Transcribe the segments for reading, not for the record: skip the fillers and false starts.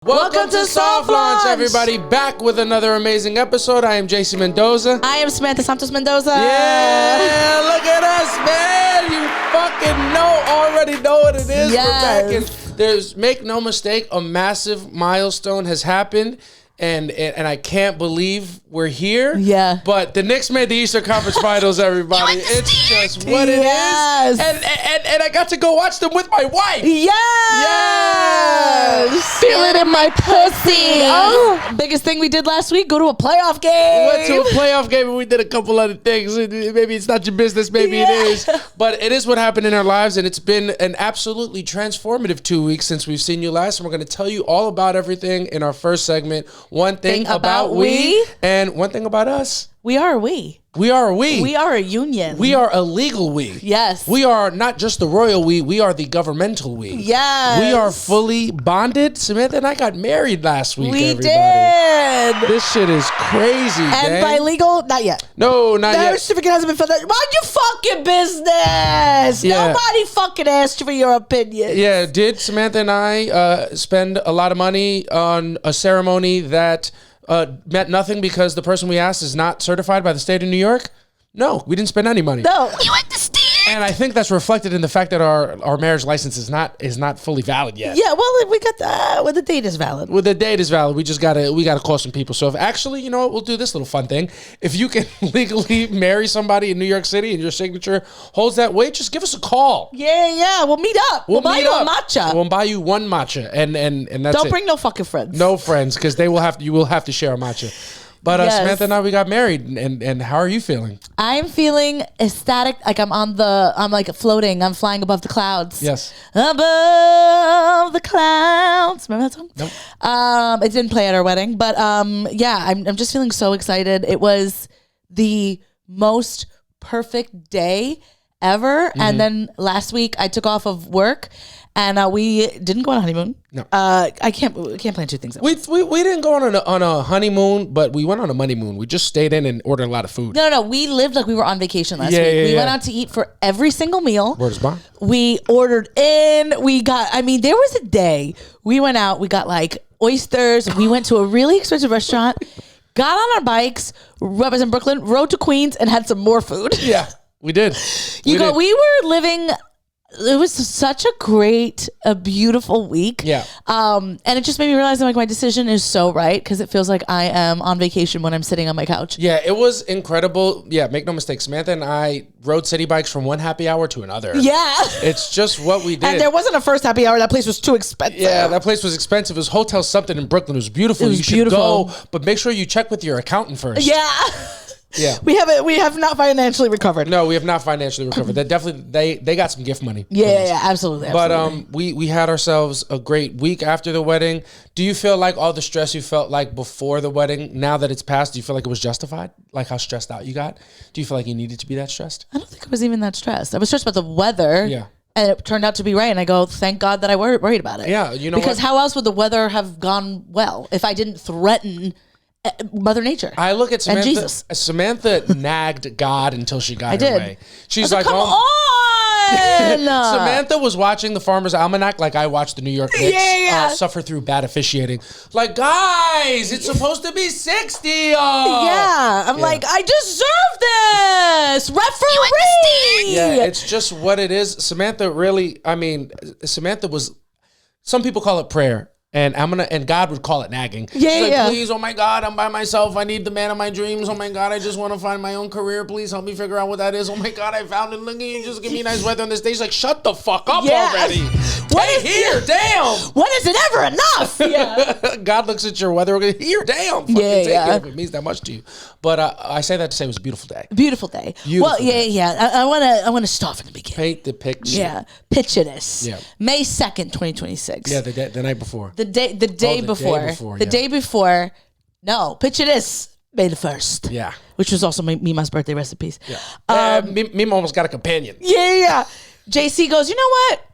Welcome to Soft Launch, everybody. Back with another amazing episode. I am JC Mendoza. I am Samantha Santos Mendoza. Yeah, look at us, man. You fucking already know what it is. Yes. We're back and there's, make no mistake, a massive milestone has happened. And I can't believe we're here. Yeah. But the Knicks made the Eastern Conference Finals, everybody. It's just what it is. And I got to go watch them with my wife. Yes. Feel it in my pussy. Oh, biggest thing we did last week, go to a playoff game. We went to a playoff game and we did a couple other things. Maybe it's not your business. Maybe it is. But it is what happened in our lives. And it's been an absolutely transformative 2 weeks since we've seen you last. And we're going to tell you all about everything in our first segment. One thing about we and one thing about us. We are a we. We are a we. We are a union. We are a legal we. Yes. We are not just the royal we are the governmental we. Yes. We are fully bonded. Samantha and I got married last week, we everybody. did. This shit is crazy, And gang. by legal, not yet. No, not The yet. certificate hasn't been filled out. Mind your fucking business. Yeah. Nobody fucking asked you for your opinion. Yeah, did Samantha and I spend a lot of money on a ceremony that meant nothing because the person we asked is not certified by the state of New York? No, we didn't spend any money. No. You understand? And I think that's reflected in the fact that our marriage license is not fully valid yet. Yeah, well, we got the date is valid. Well, the date is valid. We gotta call some people. So if actually, you know what, we'll do this little fun thing. If you can legally marry somebody in New York City and your signature holds that weight, just give us a call. Yeah, we'll meet up. We'll buy you a matcha. We'll buy you one matcha, and that's Don't it. bring no fucking friends. No friends, because you will have to share a matcha. But Yes. Samantha and I, we got married, and how are you feeling? I'm feeling ecstatic, like I'm like floating. I'm flying above the clouds. Yes. Above the clouds. Remember that song? Nope. It didn't play at our wedding, but yeah, I'm just feeling so excited. It was the most perfect day ever. And then last week I took off of work. And we didn't go on a honeymoon. No, I can't plan two things at once. we didn't go on a honeymoon, but we went on a moneymoon. We just stayed in and ordered a lot of food. No. We lived like we were on vacation last week. We went out to eat for every single meal. Word is bond. We ordered in. There was a day we went out. We got like oysters. We went to a really expensive restaurant. Got on our bikes. I was in Brooklyn. Rode to Queens and had some more food. Yeah, we did. We were living. It was such a beautiful week. Yeah. And it just made me realize that like my decision is so right because it feels like I am on vacation when I'm sitting on my couch. Yeah, it was incredible. Yeah, make no mistake, Samantha and I rode city bikes from one happy hour to another. Yeah. It's just what we did. And there wasn't a first happy hour. That place was too expensive. Yeah, that place was expensive. It was Hotel something in Brooklyn. It was beautiful. It was beautiful. Go, but make sure you check with your accountant first. Yeah. Yeah. We have not financially recovered. No, we have not financially recovered. They definitely they got some gift money. Yeah, absolutely. But we had ourselves a great week after the wedding. Do you feel like all the stress you felt like before the wedding, now that it's passed, do you feel like it was justified? Like how stressed out you got? Do you feel like you needed to be that stressed? I don't think I was even that stressed. I was stressed about the weather. Yeah. And it turned out to be right. And I go, thank God that I worried about it. Yeah, you know because what? how else would the weather have gone well if I didn't threaten Mother Nature? I look at Samantha. And Jesus. Samantha nagged God until she got her way. She's like, come on. Samantha was watching the Farmer's Almanac like I watched the New York Knicks suffer through bad officiating. Like, guys, it's supposed to be 60. Yeah. I'm like, I deserve this. Referee. Yeah, it's just what it is. Samantha was, some people call it prayer. And God would call it nagging. Yeah, She's like, please, oh my God, I'm by myself. I need the man of my dreams. Oh my God, I just want to find my own career. Please help me figure out what that is. Oh my God, I found it. Look at you, just give me nice weather on this day. She's like, shut the fuck up already. Damn. When is it ever enough? Yeah. God looks at your weather. Here, damn. Fucking take it if it means that much to you. But I say that to say it was a beautiful day. Beautiful day. Well, I want to start from the beginning. Paint the picture. Yeah. Picture this. Yeah. May 2nd, 2026. Yeah, the night before. The day before. No, picture this. May the 1st. Yeah. Which was also Mima's birthday, rest in peace. Yeah. Mima almost got a companion. Yeah. JC goes, you know what?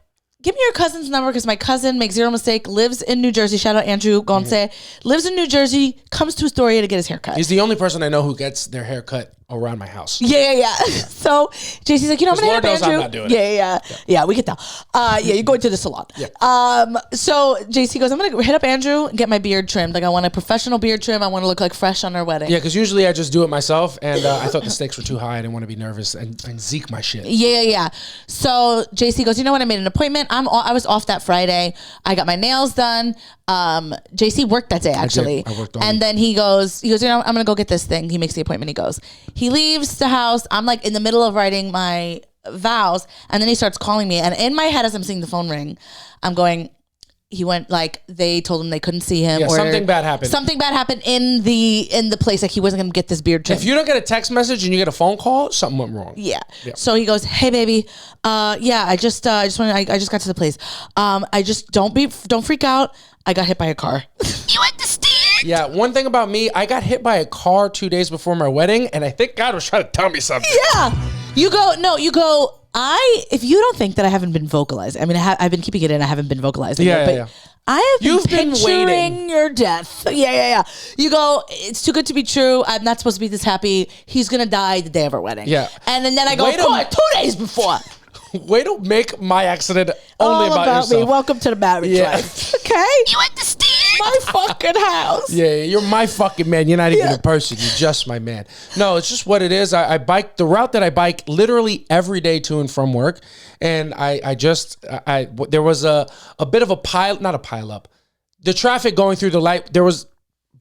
Give me your cousin's number because my cousin, make zero mistake, lives in New Jersey. Shout out Andrew Gonce. Lives in New Jersey, comes to Astoria to get his hair cut. He's the only person I know who gets their hair cut around my house. Yeah. So JC's like, I'm gonna hit up Lord knows Andrew. I'm not doing it. Yeah, we get that. You're going to the salon. Yeah. So JC goes, I'm gonna hit up Andrew and get my beard trimmed. Like, I want a professional beard trim. I want to look like fresh on our wedding. Yeah, because usually I just do it myself, and I thought the stakes were too high. I didn't want to be nervous and Zeke my shit. Yeah. So JC goes, you know what? I made an appointment. I was off that Friday. I got my nails done. JC worked that day actually. I worked on and then he goes, I'm gonna go get this thing. He makes the appointment. He goes. He leaves the house. I'm like in the middle of writing my vows, and then he starts calling me. And in my head, as I'm seeing the phone ring, I'm going, he went like, they told him they couldn't see him. Yeah, or something bad happened. Something bad happened in the place. Like, he wasn't gonna get this beard trim. If you don't get a text message and you get a phone call, something went wrong. Yeah. So he goes, hey baby, I just got to the place. I just don't freak out. I got hit by a car. You understand? Yeah, one thing about me, I got hit by a car 2 days before my wedding, and I think God was trying to tell me something. Yeah. You go, if you don't think that I haven't been vocalized, I mean, I've been keeping it in, I haven't been vocalizing it, but I have been picturing your death. Yeah. You go, it's too good to be true. I'm not supposed to be this happy. He's going to die the day of our wedding. Yeah. And then I go, 2 days before. Way to make my accident only about yourself. Me. Welcome to the marriage life. Okay? You understand? My fucking house. Yeah, you're my fucking man. You're not even a person. You're just my man. No, it's just what it is. I bike the route that I bike literally every day to and from work. And there was a bit of not a pile up. The traffic going through the light, there was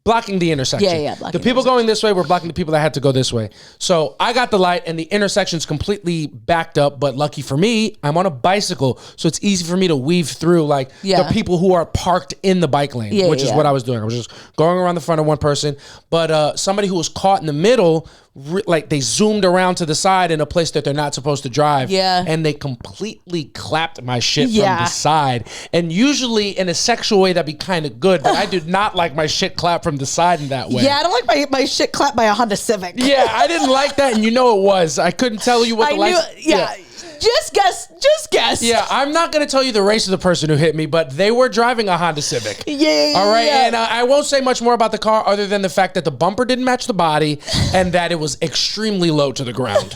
blocking the intersection. Yeah. The people going this way were blocking the people that had to go this way. So I got the light and the intersection's completely backed up. But lucky for me, I'm on a bicycle. So it's easy for me to weave through the people who are parked in the bike lane, which is what I was doing. I was just going around the front of one person. But somebody who was caught in the middle, they zoomed around to the side in a place that they're not supposed to drive. Yeah. And they completely clapped my shit from the side. And usually in a sexual way, that'd be kind of good. But I did not like my shit clapped from the side in that way. Yeah, I don't like my shit clapped by a Honda Civic. Yeah, I didn't like that. And it was. I couldn't tell you what the lights... Yeah. Just guess. Yeah, I'm not going to tell you the race of the person who hit me, but they were driving a Honda Civic. Yeah. All right, and I won't say much more about the car other than the fact that the bumper didn't match the body and that it was extremely low to the ground.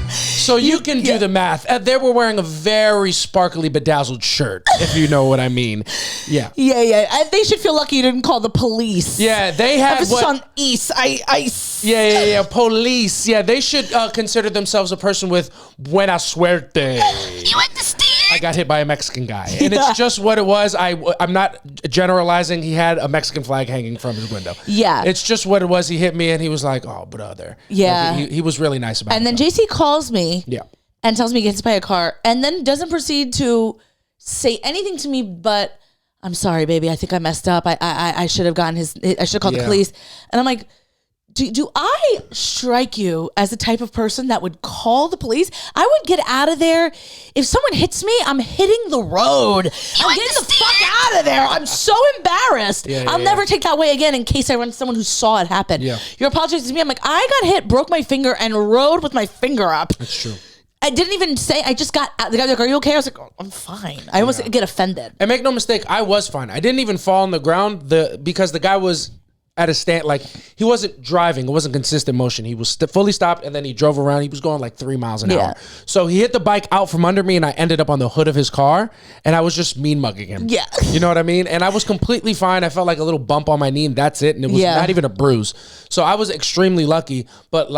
So you can do the math. They were wearing a very sparkly, bedazzled shirt, if you know what I mean. Yeah. Yeah. They should feel lucky you didn't call the police. Yeah, they have what... on ice. Yeah. Police. Yeah, they should consider themselves a person with buena suerte. You understand? I got hit by a Mexican guy. And it's just what it was. I'm not generalizing. He had a Mexican flag hanging from his window. Yeah. It's just what it was. He hit me and he was like, oh, brother. Yeah. He was really nice about it. And then JC calls me and tells me he gets hit by a car and then doesn't proceed to say anything to me but, I'm sorry, baby. I think I messed up. I should have gotten I should have called the police. And I'm like, do I strike you as the type of person that would call the police? I would get out of there. If someone hits me, I'm hitting the road. I'm getting the fuck out of there. I'm so embarrassed. I'll never take that way again in case I run into someone who saw it happen. Yeah. You're apologizing to me. I'm like, I got hit, broke my finger, and rode with my finger up. That's true. I didn't even say, I just got out. The guy was like, are you okay? I was like, oh, I'm fine. I almost get offended. And make no mistake, I was fine. I didn't even fall on the ground because the guy was at a stand, he wasn't driving. It wasn't consistent motion. He was fully stopped and then he drove around. He was going 3 miles an hour. So he hit the bike out from under me and I ended up on the hood of his car and I was just mean mugging him. Yeah. You know what I mean? And I was completely fine. I felt like a little bump on my knee and that's it. And it was not even a bruise. So I was extremely lucky, but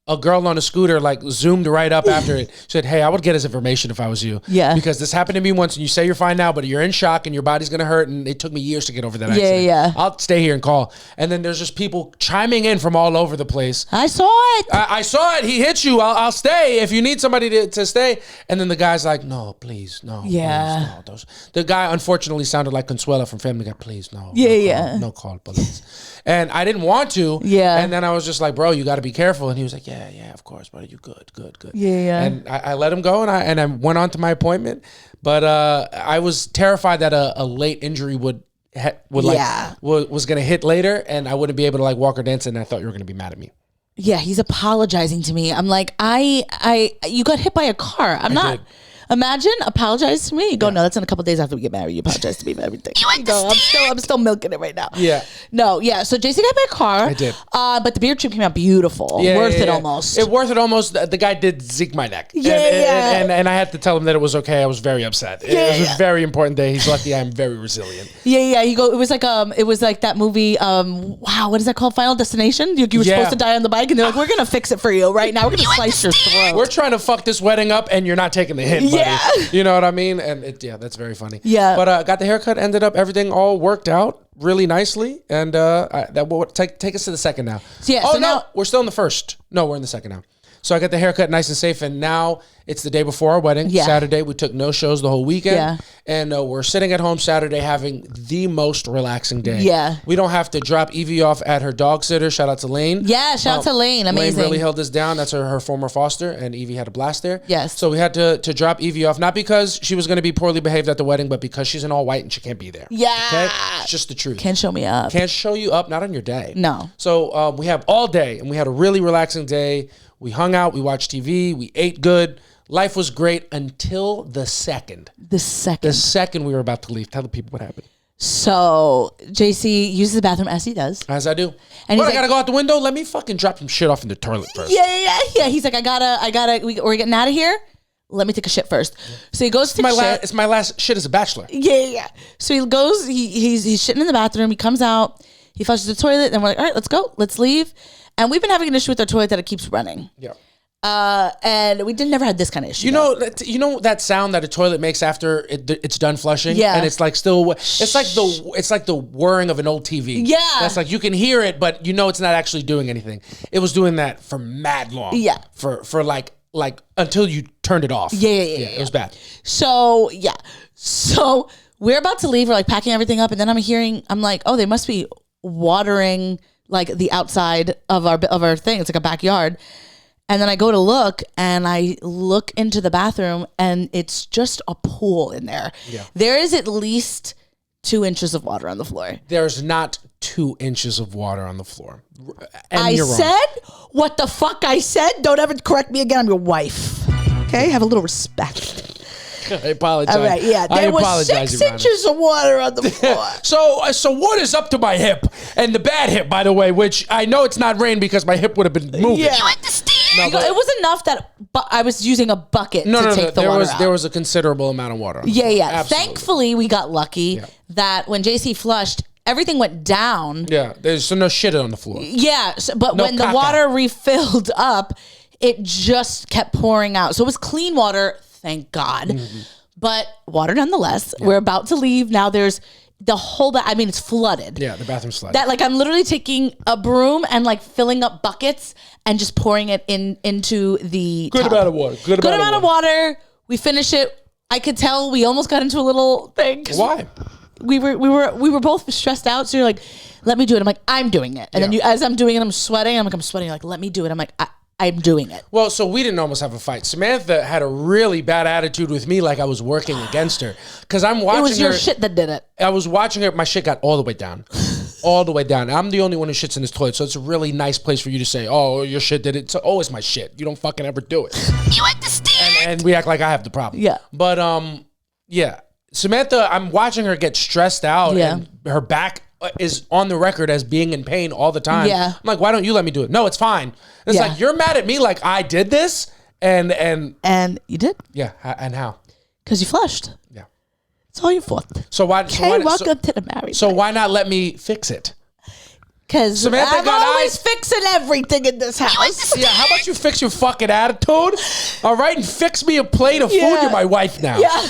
a girl on a scooter zoomed right up after it. She said, hey, I would get his information if I was you. Yeah. Because this happened to me once and you say you're fine now, but you're in shock and your body's going to hurt and it took me years to get over that accident. Yeah. I'll stay here and call. And then there's just people chiming in from all over the place. I saw it. I saw it. He hit you. I'll stay if you need somebody to stay. And then the guy's like, no, please, no. Yeah. Please, no. The guy unfortunately sounded like Consuela from Family Guy. Please, no. No call police. And I didn't want to. Yeah. And then I was just like, bro, you got to be careful. And he was like, yeah, of course, buddy. You good. Yeah. And I let him go and I went on to my appointment. But I was terrified that a late injury was going to hit later and I wouldn't be able to walk or dance. And I thought you were going to be mad at me. Yeah, he's apologizing to me. I'm like, you got hit by a car. I'm not. Imagine apologize to me. You go, no, that's in a couple days after we get married. You apologize to me for everything. You go, I'm still milking it right now. Yeah. No, yeah. So JC got my car. I did. But the beard trim came out beautiful. Worth it almost. Worth it almost. The guy did zeke my neck. Yeah, and I had to tell him that it was okay. I was very upset. It was a very important day. He's lucky I'm very resilient. Yeah. You go. It was like that movie. Wow, what is that called? Final Destination. You were supposed to die on the bike, and they're like, "We're gonna fix it for you right now. We're gonna slice your throat. We're trying to fuck this wedding up, and you're not taking the hint, buddy." Yeah. You know what I mean? And that's very funny. Yeah. But got the haircut. Ended up everything all worked out really nicely, and that will take us to the second now. So now we're still in the first. No, we're in the second now. So I got the haircut nice and safe, and now it's the day before our wedding. Yeah. Saturday, we took no shows the whole weekend. Yeah. And we're sitting at home Saturday having the most relaxing day. Yeah. We don't have to drop Evie off at her dog sitter. Shout out to Lane. Yeah, shout out to Lane. Amazing. Lane really held us down. That's her former foster, and Evie had a blast there. Yes. So we had to drop Evie off, not because she was going to be poorly behaved at the wedding, but because she's in all white and she can't be there. Yeah. Okay? It's just the truth. Can't show me up. Can't show you up, not on your day. No. So we have all day, and we had a really relaxing day. We hung out, we watched TV, we ate good. Life was great until the second. The second we were about to leave. Tell the people what happened. So JC uses the bathroom as he does. As I do. And I gotta go out the window? Let me fucking drop some shit off in the toilet first. Yeah. He's like, we're getting out of here. Let me take a shit first. So he goes to take shit. It's my last shit as a bachelor. Yeah. So he goes, he's shitting in the bathroom. He comes out, he flushes the toilet, and we're like, all right, let's go. Let's leave. And we've been having an issue with our toilet that it keeps running. Yeah. And we never had this kind of issue. You know that sound that a toilet makes after it's done flushing? Yeah. And it's like it's like the whirring of an old TV. Yeah. That's like you can hear it, but you know it's not actually doing anything. It was doing that for mad long. Yeah. For like until you turned it off. Yeah. It was bad. So we're about to leave. We're like packing everything up, and then I'm like, oh, they must be watering like the outside of our thing. It's like a backyard. And then I go to look, and I look into the bathroom, and it's just a pool in there. Yeah. There is at least 2 inches of water on the floor. There's not 2 inches of water on the floor. And I said what the fuck I said. Don't ever correct me again. I'm your wife. Okay? Have a little respect. I apologize. All right, yeah. There was 6 inches of water on the floor. So what is up to my hip? And the bad hip, by the way, which I know it's not rain because my hip would have been moving. Yeah. You understand? No, it was enough that I was using a bucket to take the water out. There was a considerable amount of water on Yeah. Absolutely. Thankfully, we got lucky that when JC flushed, everything went down. Yeah, there's no shit on the floor. Yeah, but when the water refilled up, it just kept pouring out. So it was clean water, thank God. Mm-hmm. But water nonetheless. Yeah. We're about to leave. Now there's the whole it's flooded. Yeah, the bathroom's flooded. That like I'm literally taking a broom and like filling up buckets and just pouring it into the good tub. amount of water. Good amount of water. We finish it. I could tell we almost got into a little thing. Why? We were both stressed out. So you're like, let me do it. I'm like, I'm doing it. And then as I'm doing it, I'm sweating. I'm sweating. You're like, let me do it. I'm like, I'm doing it. Well, so we didn't almost have a fight. Samantha had a really bad attitude with me, like I was working against her. Because I'm watching her. It was your shit that did it. I was watching her. My shit got all the way down. All the way down. I'm the only one who shits in this toilet, so it's a really nice place for you to say, oh, your shit did it. So, it's my shit. You don't fucking ever do it. You understand? And we act like I have the problem. Yeah. But, Samantha, I'm watching her get stressed out. Yeah. And her back is on the record as being in pain all the time. Yeah. I'm like, why don't you let me do it? No, it's fine. It's like, you're mad at me like I did this? And you did? Yeah. And how? Because you flushed. Yeah. It's all your fault. So why? Welcome to the married. So why not let me fix it? Because I'm always fixing everything in this house. Yeah, how about you fix your fucking attitude? All right, and fix me a plate of food. You're my wife now. Yeah.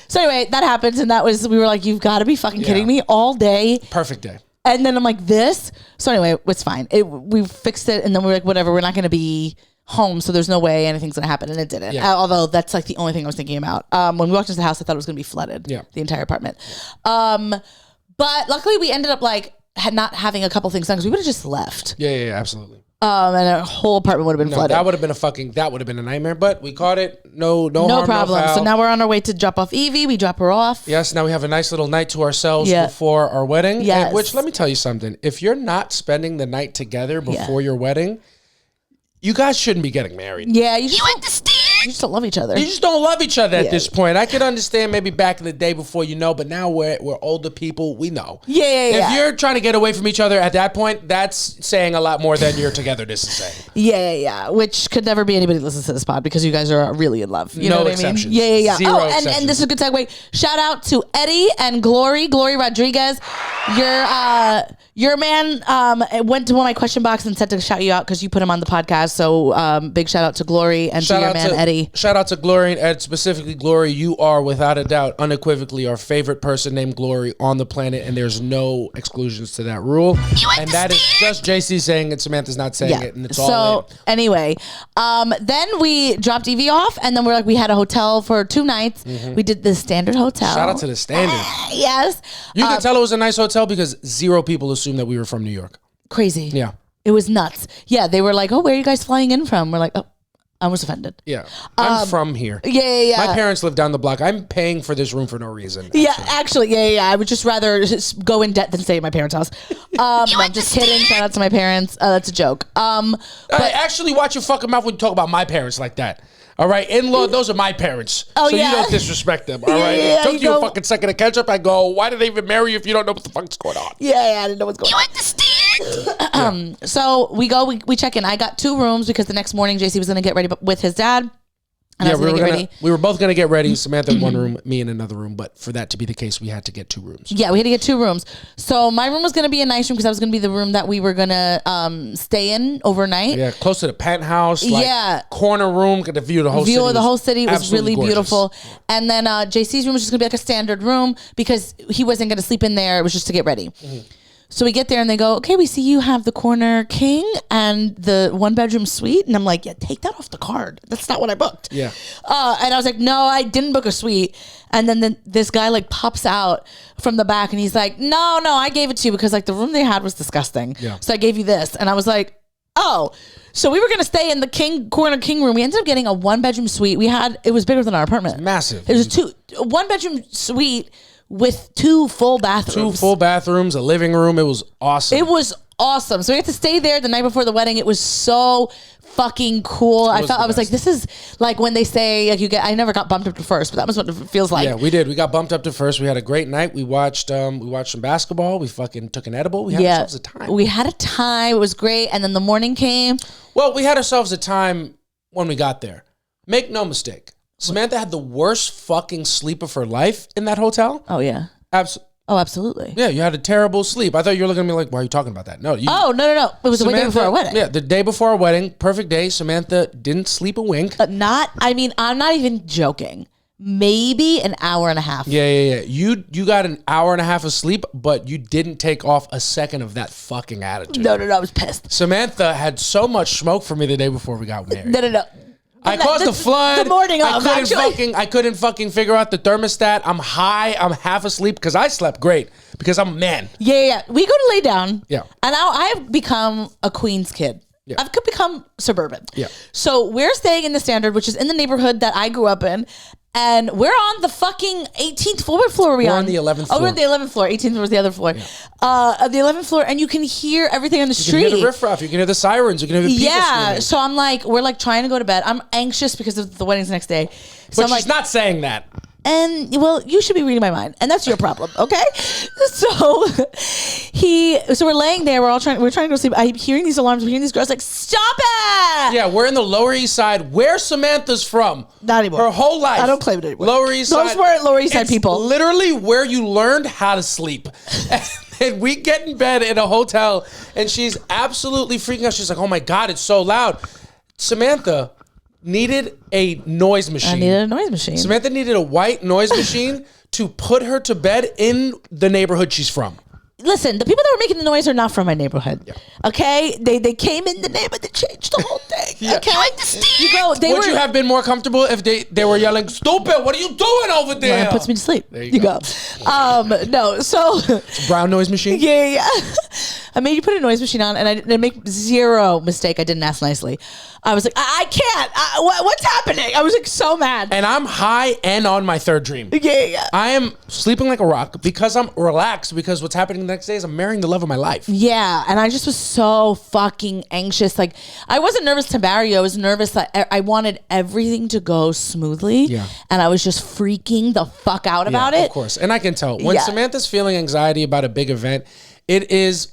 So anyway, that happens, and we were like, you've got to be fucking kidding me all day. Perfect day. And then I'm like, this? So anyway, it's fine. We fixed it, and then we were like, whatever, we're not going to be home, so there's no way anything's going to happen, and it didn't. Yeah. Although that's like the only thing I was thinking about. When we walked into the house, I thought it was going to be flooded. Yeah. The entire apartment. But luckily, we ended up not having a couple things done because we would have just left. Yeah, absolutely. And our whole apartment would have been flooded. That would have been a nightmare, but we caught it. No harm, problem. No foul. So now we're on our way to drop off Evie. We drop her off. Yes, now we have a nice little night to ourselves before our wedding. Yes. Which, let me tell you something. If you're not spending the night together before your wedding, you guys shouldn't be getting married. Yeah, you understand? You just don't love each other. You just don't love each other at this point. I could understand maybe back in the day before but now we're older people. We know. Yeah. If you're trying to get away from each other at that point, that's saying a lot more than your togetherness is saying. Yeah. Which could never be anybody who listens to this pod because you guys are really in love. You know what exceptions. I mean? Yeah. Zero exceptions. And this is a good segue. Shout out to Eddie and Glory Rodriguez. Your man went to one of my question box and said to shout you out because you put him on the podcast. So big shout out to Glory and to your man Eddie. Shout out to Glory and Ed, specifically Glory. You are without a doubt, unequivocally, our favorite person named Glory on the planet, and there's no exclusions to that rule. And that is just JC saying it. Samantha's not saying it, and it's all in. Anyway, then we dropped Evie off, and then we had a hotel for 2 nights. We did the Standard Hotel. Shout out to the Standard. Yes. You can tell it was a nice hotel because 0 people assumed that we were from New York. Crazy. Yeah. It was nuts. Yeah, they were like, "Oh, where are you guys flying in from?" We're like, "Oh, I was offended." Yeah. I'm from here. Yeah. My parents live down the block. I'm paying for this room for no reason. Actually. I would just rather just go in debt than stay at my parents' house. I'm just kidding. Shout out to my parents. That's a joke. But actually, watch your fucking mouth when you talk about my parents like that. All right, in-law, those are my parents. Oh, so you don't disrespect them, all right? It took you a fucking second to catch up. I go, why did they even marry you if you don't know what the fuck's going on? Yeah, I didn't know what's going on. You understand? So we go, we check in. I got 2 rooms because the next morning JC was going to get ready with his dad. And I was we were both going to get ready. Samantha in one room, me in another room. But for that to be the case, we had to get 2 rooms. Yeah, we had to get 2 rooms. So my room was going to be a nice room because that was going to be the room that we were going to stay in overnight. Yeah, close to the penthouse. Yeah. Corner room, get the view of the whole city. View of the whole city was really gorgeous. Beautiful. And then JC's room was just going to be like a standard room because he wasn't going to sleep in there. It was just to get ready. So we get there and they go, "Okay, we see you have the corner king and the 1-bedroom suite." And I'm like, "Yeah, take that off the card. That's not what I booked." Yeah. And I was like, "No, I didn't book a suite." And then this guy pops out from the back and he's like, No, I gave it to you because the room they had was disgusting. Yeah. So I gave you this. And I was like, "Oh." So we were going to stay in the corner king room. We ended up getting a 1-bedroom suite. It was bigger than our apartment. It's massive. It was a 1-bedroom suite with 2 full bathrooms. 2 full bathrooms, a living room. It was awesome. It was awesome. So we had to stay there the night before the wedding. It was so fucking cool. I was like, this is like when they say I never got bumped up to first, but that was what it feels like. Yeah, we did. We got bumped up to first. We had a great night. We watched some basketball. We fucking took an edible. We had ourselves a time. We had a time. It was great. And then the morning came. Well, we had ourselves a time when we got there. Make no mistake. Samantha had the worst fucking sleep of her life in that hotel. Oh, yeah. Absolutely. Yeah, you had a terrible sleep. I thought you were looking at me like, why are you talking about that? No. No. It was the day before our wedding. Yeah, the day before our wedding. Perfect day. Samantha didn't sleep a wink. I'm not even joking. Maybe an hour and a half. Yeah. You got an hour and a half of sleep, but you didn't take off a second of that fucking attitude. No. I was pissed. Samantha had so much smoke for me the day before we got married. No. I caused a flood. The morning of, I couldn't fucking figure out the thermostat. I'm high. I'm half asleep because I slept great because I'm a man. Yeah. We go to lay down. Yeah. And now I have become a Queens kid. Yeah. I've become suburban. Yeah. So we're staying in the Standard, which is in the neighborhood that I grew up in. And we're on the fucking 18th floor. What floor are we on? We're on the 11th floor. Oh, we're on the 11th floor. 18th was the other floor. Yeah. Of the 11th floor. And you can hear everything on the street. You can hear the riffraff. You can hear the sirens. You can hear the people screaming. So I'm like, we're trying to go to bed. I'm anxious because of the wedding's the next day. So But she's not saying that. And well, you should be reading my mind, and that's your problem, okay? So we're laying there. We're trying to go to sleep. I'm hearing these alarms. I'm hearing these girls like, "Stop it!" Yeah, we're in the Lower East Side, where Samantha's from. Not anymore. Her whole life. I don't claim it anymore. Lower East Side. Those weren't Lower East Side people. Literally where you learned how to sleep. And we get in bed in a hotel, and she's absolutely freaking out. She's like, "Oh my God, it's so loud." Samantha needed a noise machine. I needed a noise machine. Samantha needed a white noise machine to put her to bed in the neighborhood she's from. Listen, the people that were making the noise are not from my neighborhood. Yeah. Okay? They came in the neighborhood, they changed the whole thing. Yeah. Okay? Would you have been more comfortable if they were yelling, "Stupid, what are you doing over there?" Well, it puts me to sleep. There you go. No, so it's a brown noise machine? Yeah. I made you put a noise machine on, and I didn't make zero mistake. I didn't ask nicely. I was like, I can't. What's happening? I was like so mad. And I'm high and on my third dream. Yeah. I am sleeping like a rock because I'm relaxed, because what's happening the next day is I'm marrying the love of my life. Yeah, and I just was so fucking anxious. Like, I wasn't nervous to marry you. I was nervous that I wanted everything to go smoothly. Yeah. And I was just freaking the fuck out about it. Of course. And I can tell. When Samantha's feeling anxiety about a big event, it is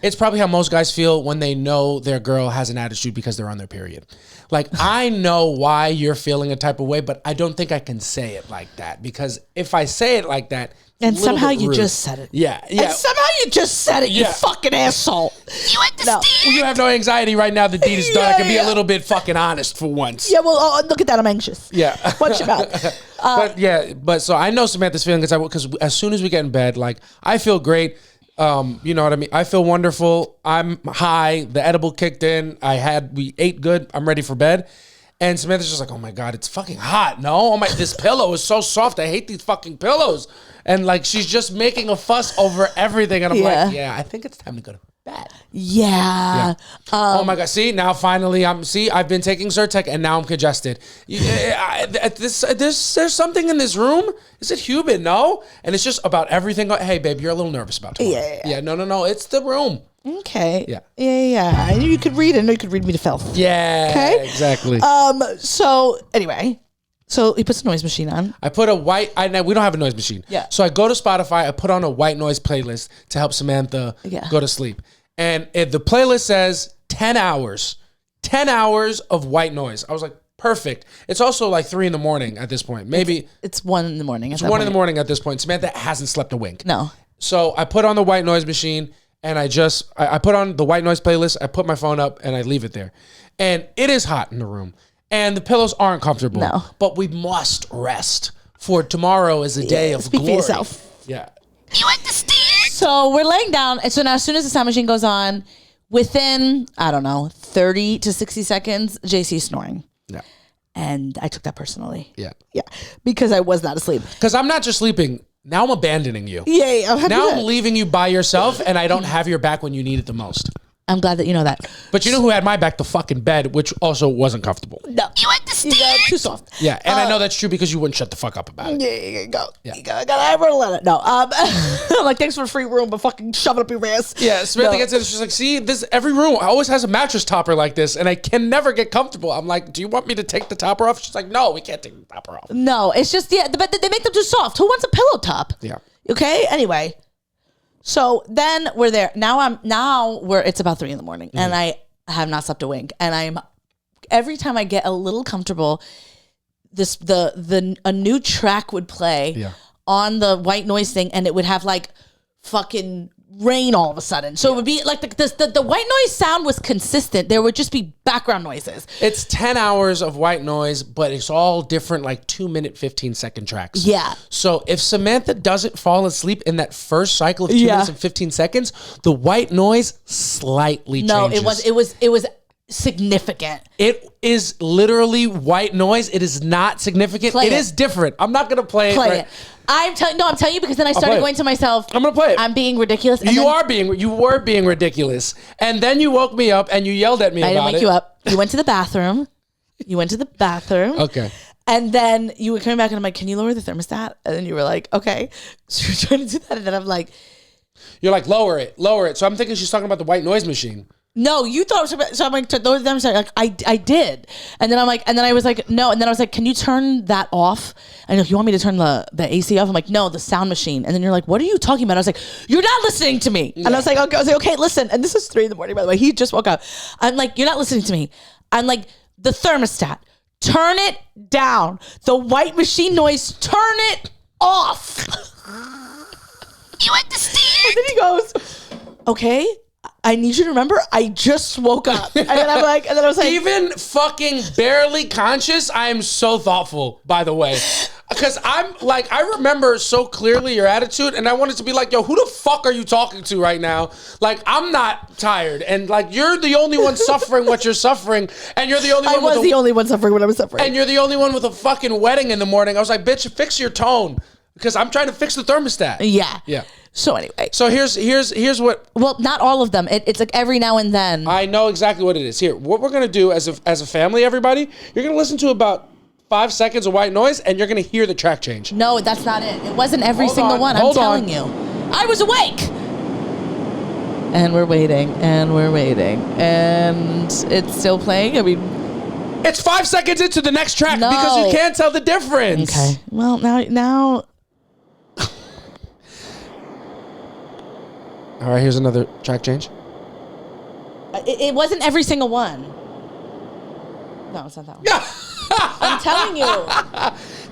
it's probably how most guys feel when they know their girl has an attitude because they're on their period. Like, I know why you're feeling a type of way, but I don't think I can say it like that, because if I say it like that, and somehow you just said it. Yeah. And somehow you just said it, you fucking asshole. You understand? No. You have no anxiety right now. The deed is done. I can be a little bit fucking honest for once. Yeah, well, look at that. I'm anxious. Yeah. Watch your mouth. But so I know Samantha's feeling because as soon as we get in bed, like, I feel great. You know what I mean? I feel wonderful. I'm high. The edible kicked in. We ate good. I'm ready for bed. And Samantha's just like, oh my God, it's fucking hot. No, this pillow is so soft. I hate these fucking pillows. And like, she's just making a fuss over everything. And I'm like, yeah, I think it's time to go to bed. Yeah. Oh my God. See, now finally I've been taking Zyrtec and now I'm congested. There's something in this room. Is it humid? No. And it's just about everything. Hey, babe, you're a little nervous about tomorrow. Yeah. No. It's the room. Okay. Yeah. You could read it. No, you could read me to filth. Yeah. Okay. Exactly. So anyway, so he puts a noise machine on. I put we don't have a noise machine. Yeah. So I go to Spotify. I put on a white noise playlist to help Samantha go to sleep. And the playlist says 10 hours. 10 hours of white noise. I was like, perfect. It's also like 3 a.m. at this point. Maybe it's 1 a.m. It's 1 a.m. at this point. Samantha hasn't slept a wink. No. So I put on the white noise machine. And I put on the white noise playlist, I put my phone up, and I leave it there. And it is hot in the room. And the pillows aren't comfortable. No. But we must rest. For tomorrow is a day of speak glory. for yourself. Yeah. You understand? So we're laying down. And so now as soon as the sound machine goes on, within, 30 to 60 seconds, JC's snoring. Yeah. And I took that personally. Yeah. Yeah. Because I was not asleep. Because I'm not just sleeping. Now I'm abandoning you. Yeah. Now I'm leaving you by yourself, and I don't have your back when you need it the most. I'm glad that you know that. But you know who had my back? The fucking bed, which also wasn't comfortable. No. You understand? Too soft. Yeah, and I know that's true because you wouldn't shut the fuck up about it. Yeah, go. Yeah. You gotta let it. No. I'm like, thanks for the free room, but fucking shove it up your ass. Yeah, Samantha gets in, she's like, see, every room always has a mattress topper like this, and I can never get comfortable. I'm like, do you want me to take the topper off? She's like, no, we can't take the topper off. No, it's just, but they make them too soft. Who wants a pillow top? Yeah. Okay, anyway. So then we're there. It's about 3 a.m. and I have not slept a wink. And every time I get a little comfortable, a new track would play on the white noise thing, and it would have like fucking rain all of a sudden. So it would be like the white noise sound was consistent. There would just be background noises. It's 10 hours of white noise, but it's all different, like 2-minute, 15-second tracks. Yeah. So if Samantha doesn't fall asleep in that first cycle of 2 minutes and 15 seconds, the white noise slightly changes. No, it was significant. It is literally white noise. It is not significant. It is different. I'm not gonna play it. I'm telling you because then I started going to myself. I'm gonna play it. I'm being ridiculous. You were being ridiculous, and then you woke me up and you yelled at me about it. I didn't wake you up. You went to the bathroom. Okay. And then you were coming back, and I'm like, "Can you lower the thermostat?" And then you were like, "Okay." So you're trying to do that, and then I'm like, "You're like, lower it." So I'm thinking she's talking about the white noise machine. No, you thought it was, so I'm like, to those them, like, I did. And then I'm like, and then I was like, no. And then I was like, can you turn that off? And you're like, you want me to turn the AC off? I'm like, no, the sound machine. And then you're like, what are you talking about? I was like, you're not listening to me. Yeah. And I was like, okay, listen. And this is 3 a.m, by the way. He just woke up. I'm like, you're not listening to me. I'm like, the thermostat, turn it down. The white machine noise, turn it off. You understand? And then he goes, okay. I need you to remember, I just woke up. And then I was like, even fucking barely conscious, I am so thoughtful, by the way. Because I'm like, I remember so clearly your attitude, and I wanted to be like, yo, who the fuck are you talking to right now? Like, I'm not tired, and like, you're the only one suffering what you're suffering, and you're the only one. I was the only one suffering what I was suffering. And you're the only one with a fucking wedding in the morning. I was like, bitch, fix your tone. Because I'm trying to fix the thermostat. Yeah. Yeah. So anyway. So here's what. Well, not all of them. It's like every now and then. I know exactly what it is. Here, what we're gonna do as a family, everybody, you're gonna listen to about 5 seconds of white noise, and you're gonna hear the track change. No, that's not it. It wasn't every single one. I'm telling you. I was awake. And we're waiting, and we're waiting, and it's still playing. I mean, it's 5 seconds into the next track because you can't tell the difference. Okay. Well, now. All right, here's another track change. It wasn't every single one. No, it's not that one. Yeah. I'm telling you.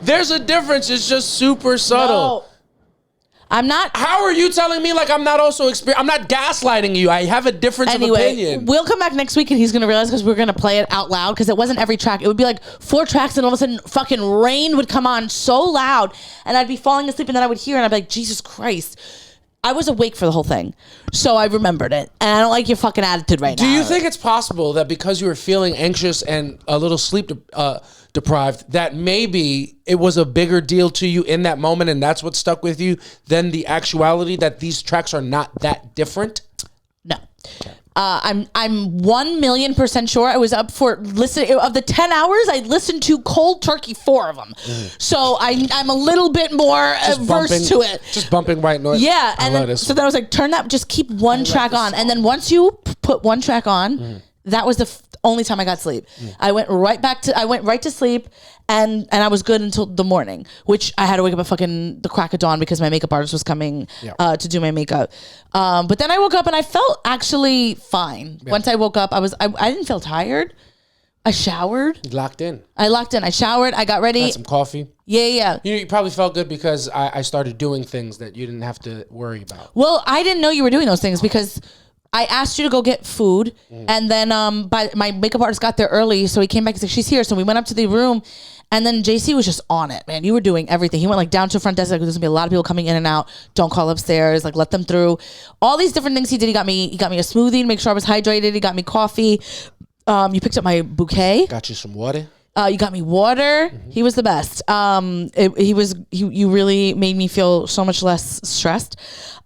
There's a difference. It's just super subtle. No. I'm not. How are you telling me like I'm not also I'm not gaslighting you. I have a difference of opinion. We'll come back next week and he's going to realize because we're going to play it out loud because it wasn't every track. It would be like 4 tracks and all of a sudden fucking rain would come on so loud and I'd be falling asleep and then I would hear and I'd be like, Jesus Christ. I was awake for the whole thing. So I remembered it. And I don't like your fucking attitude right now. Do you think it's possible that because you were feeling anxious and a little sleep deprived, that maybe it was a bigger deal to you in that moment and that's what stuck with you than the actuality that these tracks are not that different? No. I'm 1,000,000% sure I was up for listening. Of the 10 hours, I listened to cold turkey 4 of them. So I'm a little bit more averse to it. Just bumping white noise. Yeah. And so then I was like, turn that, just keep one track on. And then once you put one track on, that was the only time I got sleep. I went right to sleep and I was good until the morning, which I had to wake up at fucking the crack of dawn because my makeup artist was coming to do my makeup. But then I woke up and I felt actually fine. Yeah. Once I woke up, I didn't feel tired. I showered. You locked in. I locked in. I showered. I got ready. Had some coffee. Yeah. You probably felt good because I started doing things that you didn't have to worry about. Well, I didn't know you were doing those things because I asked you to go get food, and then my makeup artist got there early, so he came back and said, she's here. So we went up to the room, and then JC was just on it, man. You were doing everything. He went like down to the front desk, like there's gonna be a lot of people coming in and out. Don't call upstairs, like let them through. All these different things he did. He got me a smoothie to make sure I was hydrated. He got me coffee. You picked up my bouquet. Got you some water. You got me water. He was the best. You really made me feel so much less stressed.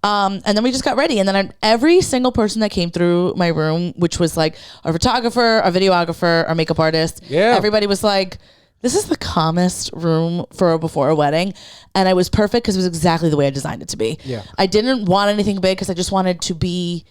And then we just got ready. And then every single person that came through my room, which was like our photographer, our videographer, our makeup artist. Yeah. Everybody was like, this is the calmest room before a wedding. And it was perfect because it was exactly the way I designed it to be. Yeah. I didn't want anything big because I just wanted to be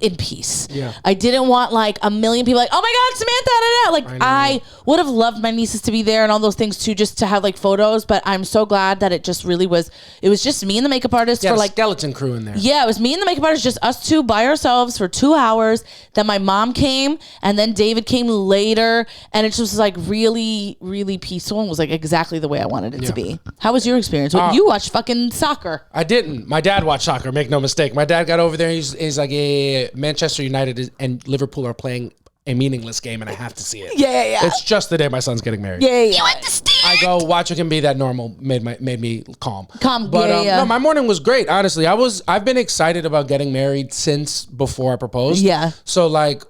in peace. Yeah. I didn't want like a million people like, oh my God, Samantha, I would have loved my nieces to be there and all those things too, just to have like photos. But I'm so glad that it just really was. It was just me and the makeup artist for like skeleton crew in there. Yeah, it was me and the makeup artist, just us two by ourselves for 2 hours. Then my mom came, and then David came later, and it just was like really, really peaceful and was like exactly the way I wanted it to be. How was your experience? You watched fucking soccer. I didn't. My dad watched soccer. Make no mistake. My dad got over there. He's like, yeah. Manchester United and Liverpool are playing a meaningless game and I have to see it. Yeah. It's just the day my son's getting married. Yeah. You understand? I go, watch it can be that normal made me calm. But no, my morning was great, honestly. I've been excited about getting married since before I proposed. Yeah. So like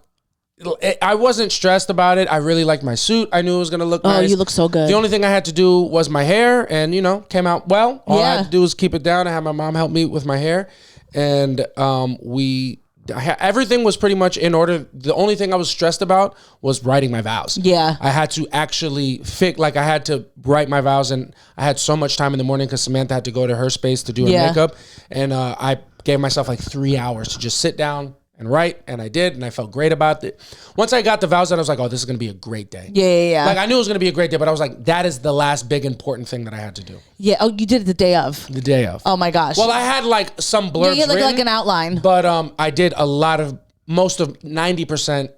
I wasn't stressed about it. I really liked my suit. I knew it was going to look nice. Oh, you look so good. The only thing I had to do was my hair and, came out well. All I had to do was keep it down. I had my mom help me with my hair and everything was pretty much in order. The only thing I was stressed about was writing my vows. Yeah. I had to actually I had to write my vows and I had so much time in the morning because Samantha had to go to her space to do her makeup. And I gave myself like 3 hours to just sit down and write, and I did, and I felt great about it. Once I got the vows out, I was like, oh, this is going to be a great day. Yeah. Like, I knew it was going to be a great day, but I was like, that is the last big important thing that I had to do. Yeah. Oh, you did it the day of. The day of. Oh, my gosh. Well, I had like some blurbs Yeah, written, like an outline. but I did most of 90%,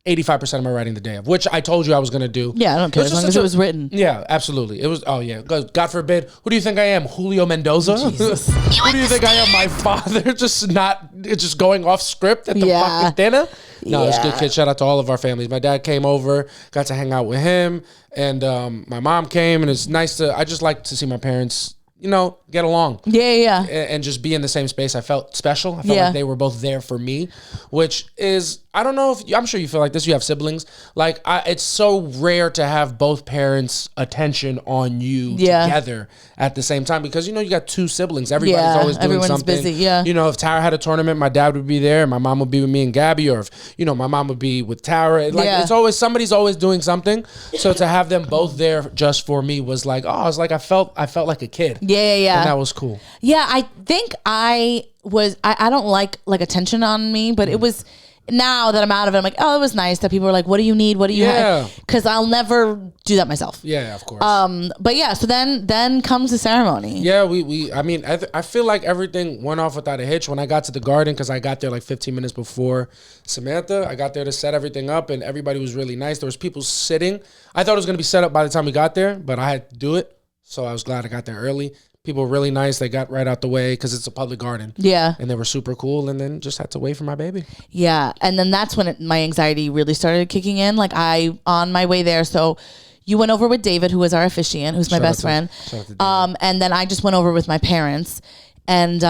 85% of my writing the day of, which I told you I was going to do. Yeah, I don't care as long as it was written. Yeah, absolutely. It was, God forbid. Who do you think I am? Julio Mendoza? Jesus. Who do you think I am? My father? Just going off script at the fucking dinner? No, it's a good kid. Shout out to all of our families. My dad came over, got to hang out with him, and my mom came, and it's nice I just like to see my parents, get along. Yeah. And just be in the same space. I felt special. I felt like they were both there for me, which is I don't know if I'm sure you feel like this. You have siblings. Like it's so rare to have both parents' attention on you together at the same time because you got two siblings. Everybody's always doing something. Busy. Yeah. If Tara had a tournament, my dad would be there. My mom would be with me and Gabby, or if my mom would be with Tara. Like it's always somebody's always doing something. So to have them both there just for me was like, I was like I felt like a kid. Yeah. And that was cool. Yeah, I think I don't like attention on me, but it was. Now that I'm out of it, I'm like, oh, it was nice that people were like, what do you need? What do you have? Because I'll never do that myself. Yeah, of course. But yeah, so then comes the ceremony. Yeah, I feel like everything went off without a hitch when I got to the garden because I got there like 15 minutes before Samantha. I got there to set everything up and everybody was really nice. There was people sitting. I thought it was going to be set up by the time we got there, but I had to do it. So I was glad I got there early. People were really nice. They got right out the way because it's a public garden. Yeah. And they were super cool and then just had to wait for my baby. Yeah. And then that's when my anxiety really started kicking in. Like on my way there. So you went over with David, who was our officiant, who's my best friend. And then I just went over with my parents. And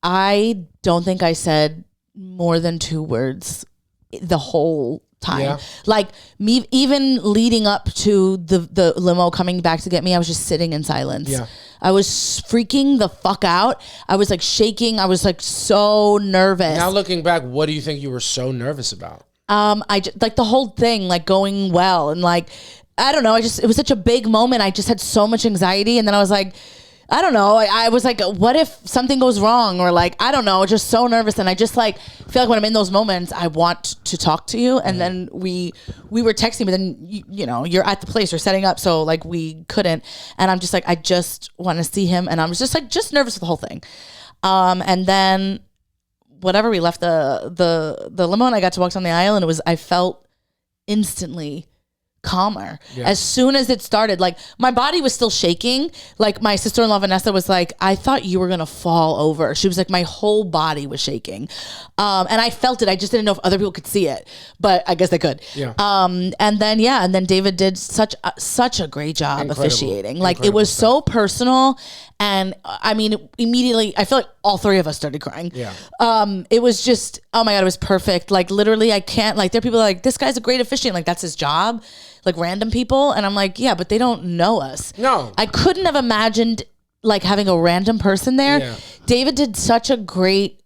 I don't think I said more than 2 words the whole time. Yeah. Like me, even leading up to the limo coming back to get me, I was just sitting in silence. Yeah. I was freaking the fuck out. I was like shaking. I was like so nervous. Now looking back, what do you think you were so nervous about? I just, like the whole thing, like going well and like, I don't know. It was such a big moment. I just had so much anxiety. And then I was like, I don't know. I was like, what if something goes wrong? Or like, I don't know, just so nervous. And I just like feel like when I'm in those moments, I want to talk to you. And then we were texting, but then, you're at the place, you're setting up. So like we couldn't. And I'm just like, I just want to see him. And I was just like, just nervous with the whole thing. And then whatever, we left the limo and I got to walk down the aisle and I felt instantly calmer. Yeah. As soon as it started, like my body was still shaking. Like my sister-in-law Vanessa was like, I thought you were gonna fall over. She was like, my whole body was shaking. And I felt it. I just didn't know if other people could see it, but I guess they could. Yeah. And then David did such a great job officiating. Like it was so personal. And I mean, immediately, I feel like all 3 of us started crying. Yeah. It was just, oh my God, it was perfect. Like literally, I can't, like there are people like, this guy's a great officiant. Like that's his job. Like random people. And I'm like, yeah, but they don't know us. No. I couldn't have imagined like having a random person there. Yeah. David did such a great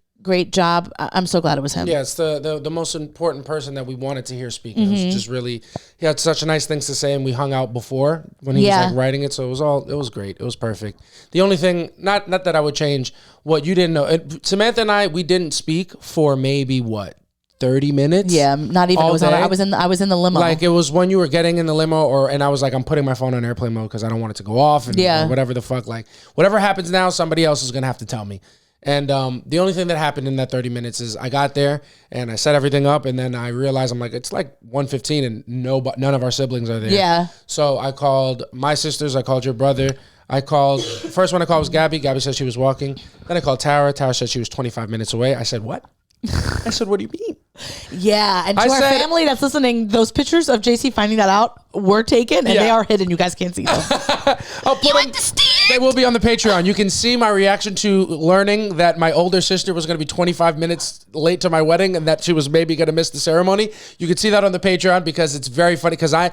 job. I'm so glad it was him. Yeah, it's the most important person that we wanted to hear speak. Mm-hmm. It was just really, he had such nice things to say, and we hung out before when he was like writing it, so it was great. It was perfect. The only thing, not that I would change, what you didn't know, Samantha and I, we didn't speak for maybe 30 minutes? Yeah, not even. I was in the limo. Like it was when you were getting in the limo, and I was like, I'm putting my phone on airplane mode because I don't want it to go off, and or whatever the fuck. Like whatever happens now, somebody else is gonna have to tell me. And the only thing that happened in that 30 minutes is I got there and I set everything up, and then I realized I'm like, it's like 1:15 and none of our siblings are there. Yeah. So I called my sisters. I called your brother. First one I called was Gabby. Gabby said she was walking. Then I called Tara. Tara said she was 25 minutes away. I said, what? I said, what do you mean? Yeah, and to our family that's listening, those pictures of JC finding that out were taken, and they are hidden. You guys can't see them. They will be on the Patreon. You can see my reaction to learning that my older sister was going to be 25 minutes late to my wedding and that she was maybe going to miss the ceremony. You can see that on the Patreon because it's very funny because I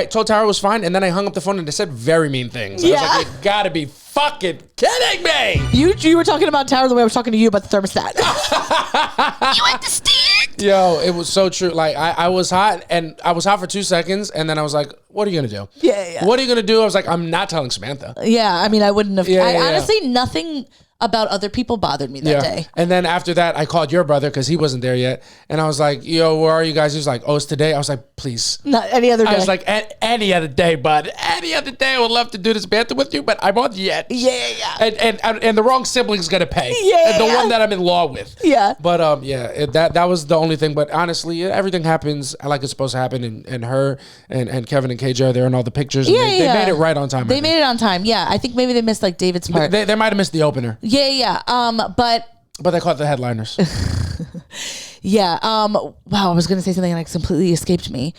told Tara it was fine, and then I hung up the phone and they said very mean things. Yeah. I was like, you gotta be fucking kidding me. You were talking about Tara the way I was talking to you about the thermostat. You understand? Yo, it was so true. Like I was hot, and I was hot for 2 seconds, and then I was like, what are you gonna do? Yeah. What are you gonna do? I was like, I'm not telling Samantha. Yeah, I mean, I wouldn't have. Honestly, nothing about other people bothered me that day. And then after that, I called your brother because he wasn't there yet. And I was like, yo, where are you guys? He was like, oh, it's today. I was like, please. Not any other day. I was like, any other day, bud. Any other day, I would love to do this banter with you, but I'm on the edge. Yeah. And the wrong sibling's going to pay. Yeah. The one that I'm in law with. Yeah. But that was the only thing. But honestly, everything happens like it's supposed to happen. And her and Kevin and KJ are there in all the pictures. And they made it right on time. They made it on time. Yeah. I think maybe they missed like David's part. They might have missed the opener. Yeah. But they caught the headliners. Yeah. Wow. I was gonna say something and it completely escaped me.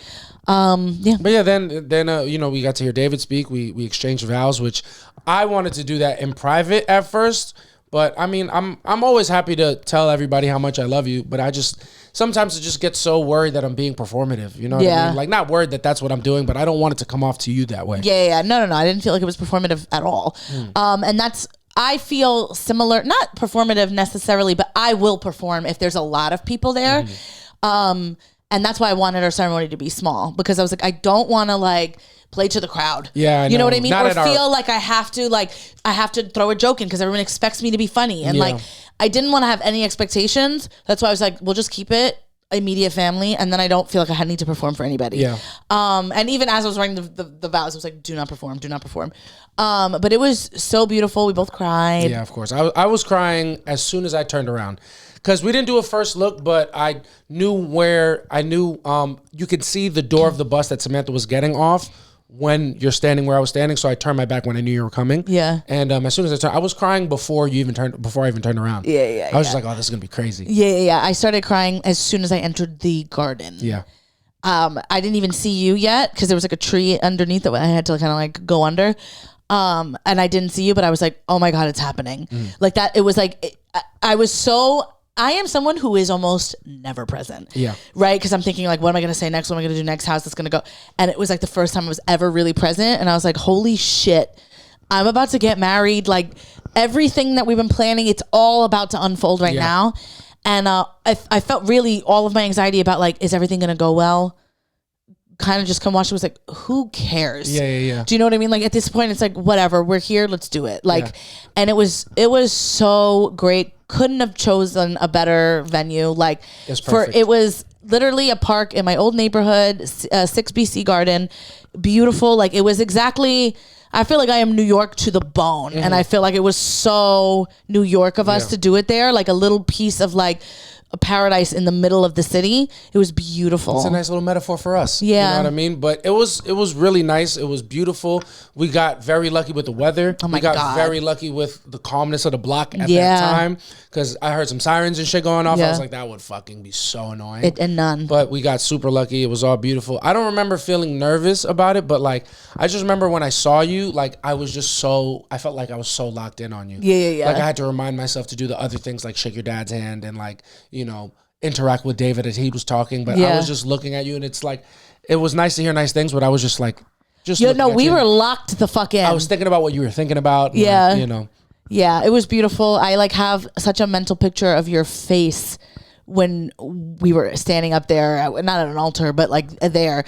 Yeah. But yeah, then we got to hear David speak. We exchanged vows, which I wanted to do that in private at first. But I mean, I'm always happy to tell everybody how much I love you. But sometimes I just get so worried that I'm being performative. You know what I mean? Like, not worried that that's what I'm doing, but I don't want it to come off to you that way. Yeah. No. I didn't feel like it was performative at all. And that's, I feel similar, not performative necessarily, but I will perform if there's a lot of people there. And that's why I wanted our ceremony to be small, because I was like, I don't want to like play to the crowd. Yeah, you know what I mean? Not or feel like I have to throw a joke in because everyone expects me to be funny. And like, I didn't want to have any expectations. That's why I was like, we'll just keep it immediate family, and then I don't feel like I need to perform for anybody. Yeah. And even as I was writing the vows, I was like, do not perform. But it was so beautiful. We both cried. Yeah, of course. I was crying as soon as I turned around. Because we didn't do a first look, but I knew you could see the door of the bus that Samantha was getting off when you're standing where I was standing. So I turned my back when I knew you were coming. Yeah. And as soon as I turned, I was crying before I even turned around. Yeah. I was just like, oh, this is going to be crazy. Yeah. I started crying as soon as I entered the garden. Yeah. I didn't even see you yet because there was like a tree underneath that I had to kind of like go under. And I didn't see you, but I was like, oh my God, it's happening. Like that. It was like, I am someone who is almost never present. Yeah. Right? Because I'm thinking like, what am I going to say next? What am I going to do next? How's this going to go? And it was like the first time I was ever really present. And I was like, holy shit, I'm about to get married. Like everything that we've been planning, it's all about to unfold right now. And I felt really all of my anxiety about like, is everything going to go well? Kind of just come watch. It was like, who cares? Yeah. Do you know what I mean? Like at this point, it's like, whatever, we're here, let's do it. Like, and it was so great. Couldn't have chosen a better venue. Like it was literally a park in my old neighborhood, 6BC Garden, beautiful. Like it was exactly, I feel like I am New York to the bone. And I feel like it was so New York of us to do it there. Like a little piece of like a paradise in the middle of the city. It was beautiful. It's a nice little metaphor for us. Yeah. You know what I mean? But it was really nice. It was beautiful. We got very lucky with the weather. Oh my God. We got very lucky with the calmness of the block at that time. Because I heard some sirens and shit going off. I was like, that would fucking be so annoying. And none. But we got super lucky. It was all beautiful. I don't remember feeling nervous about it, but like, I just remember when I saw you, like, I felt like I was so locked in on you. Yeah. Like I had to remind myself to do the other things like shake your dad's hand and like, you know, interact with David as he was talking. But I was just looking at you and it's like, it was nice to hear nice things, but I was just like, we were locked the fuck in. I was thinking about what you were thinking about. Yeah. Like, you know. Yeah, it was beautiful. I like have such a mental picture of your face when we were standing up there, not at an altar, but like there.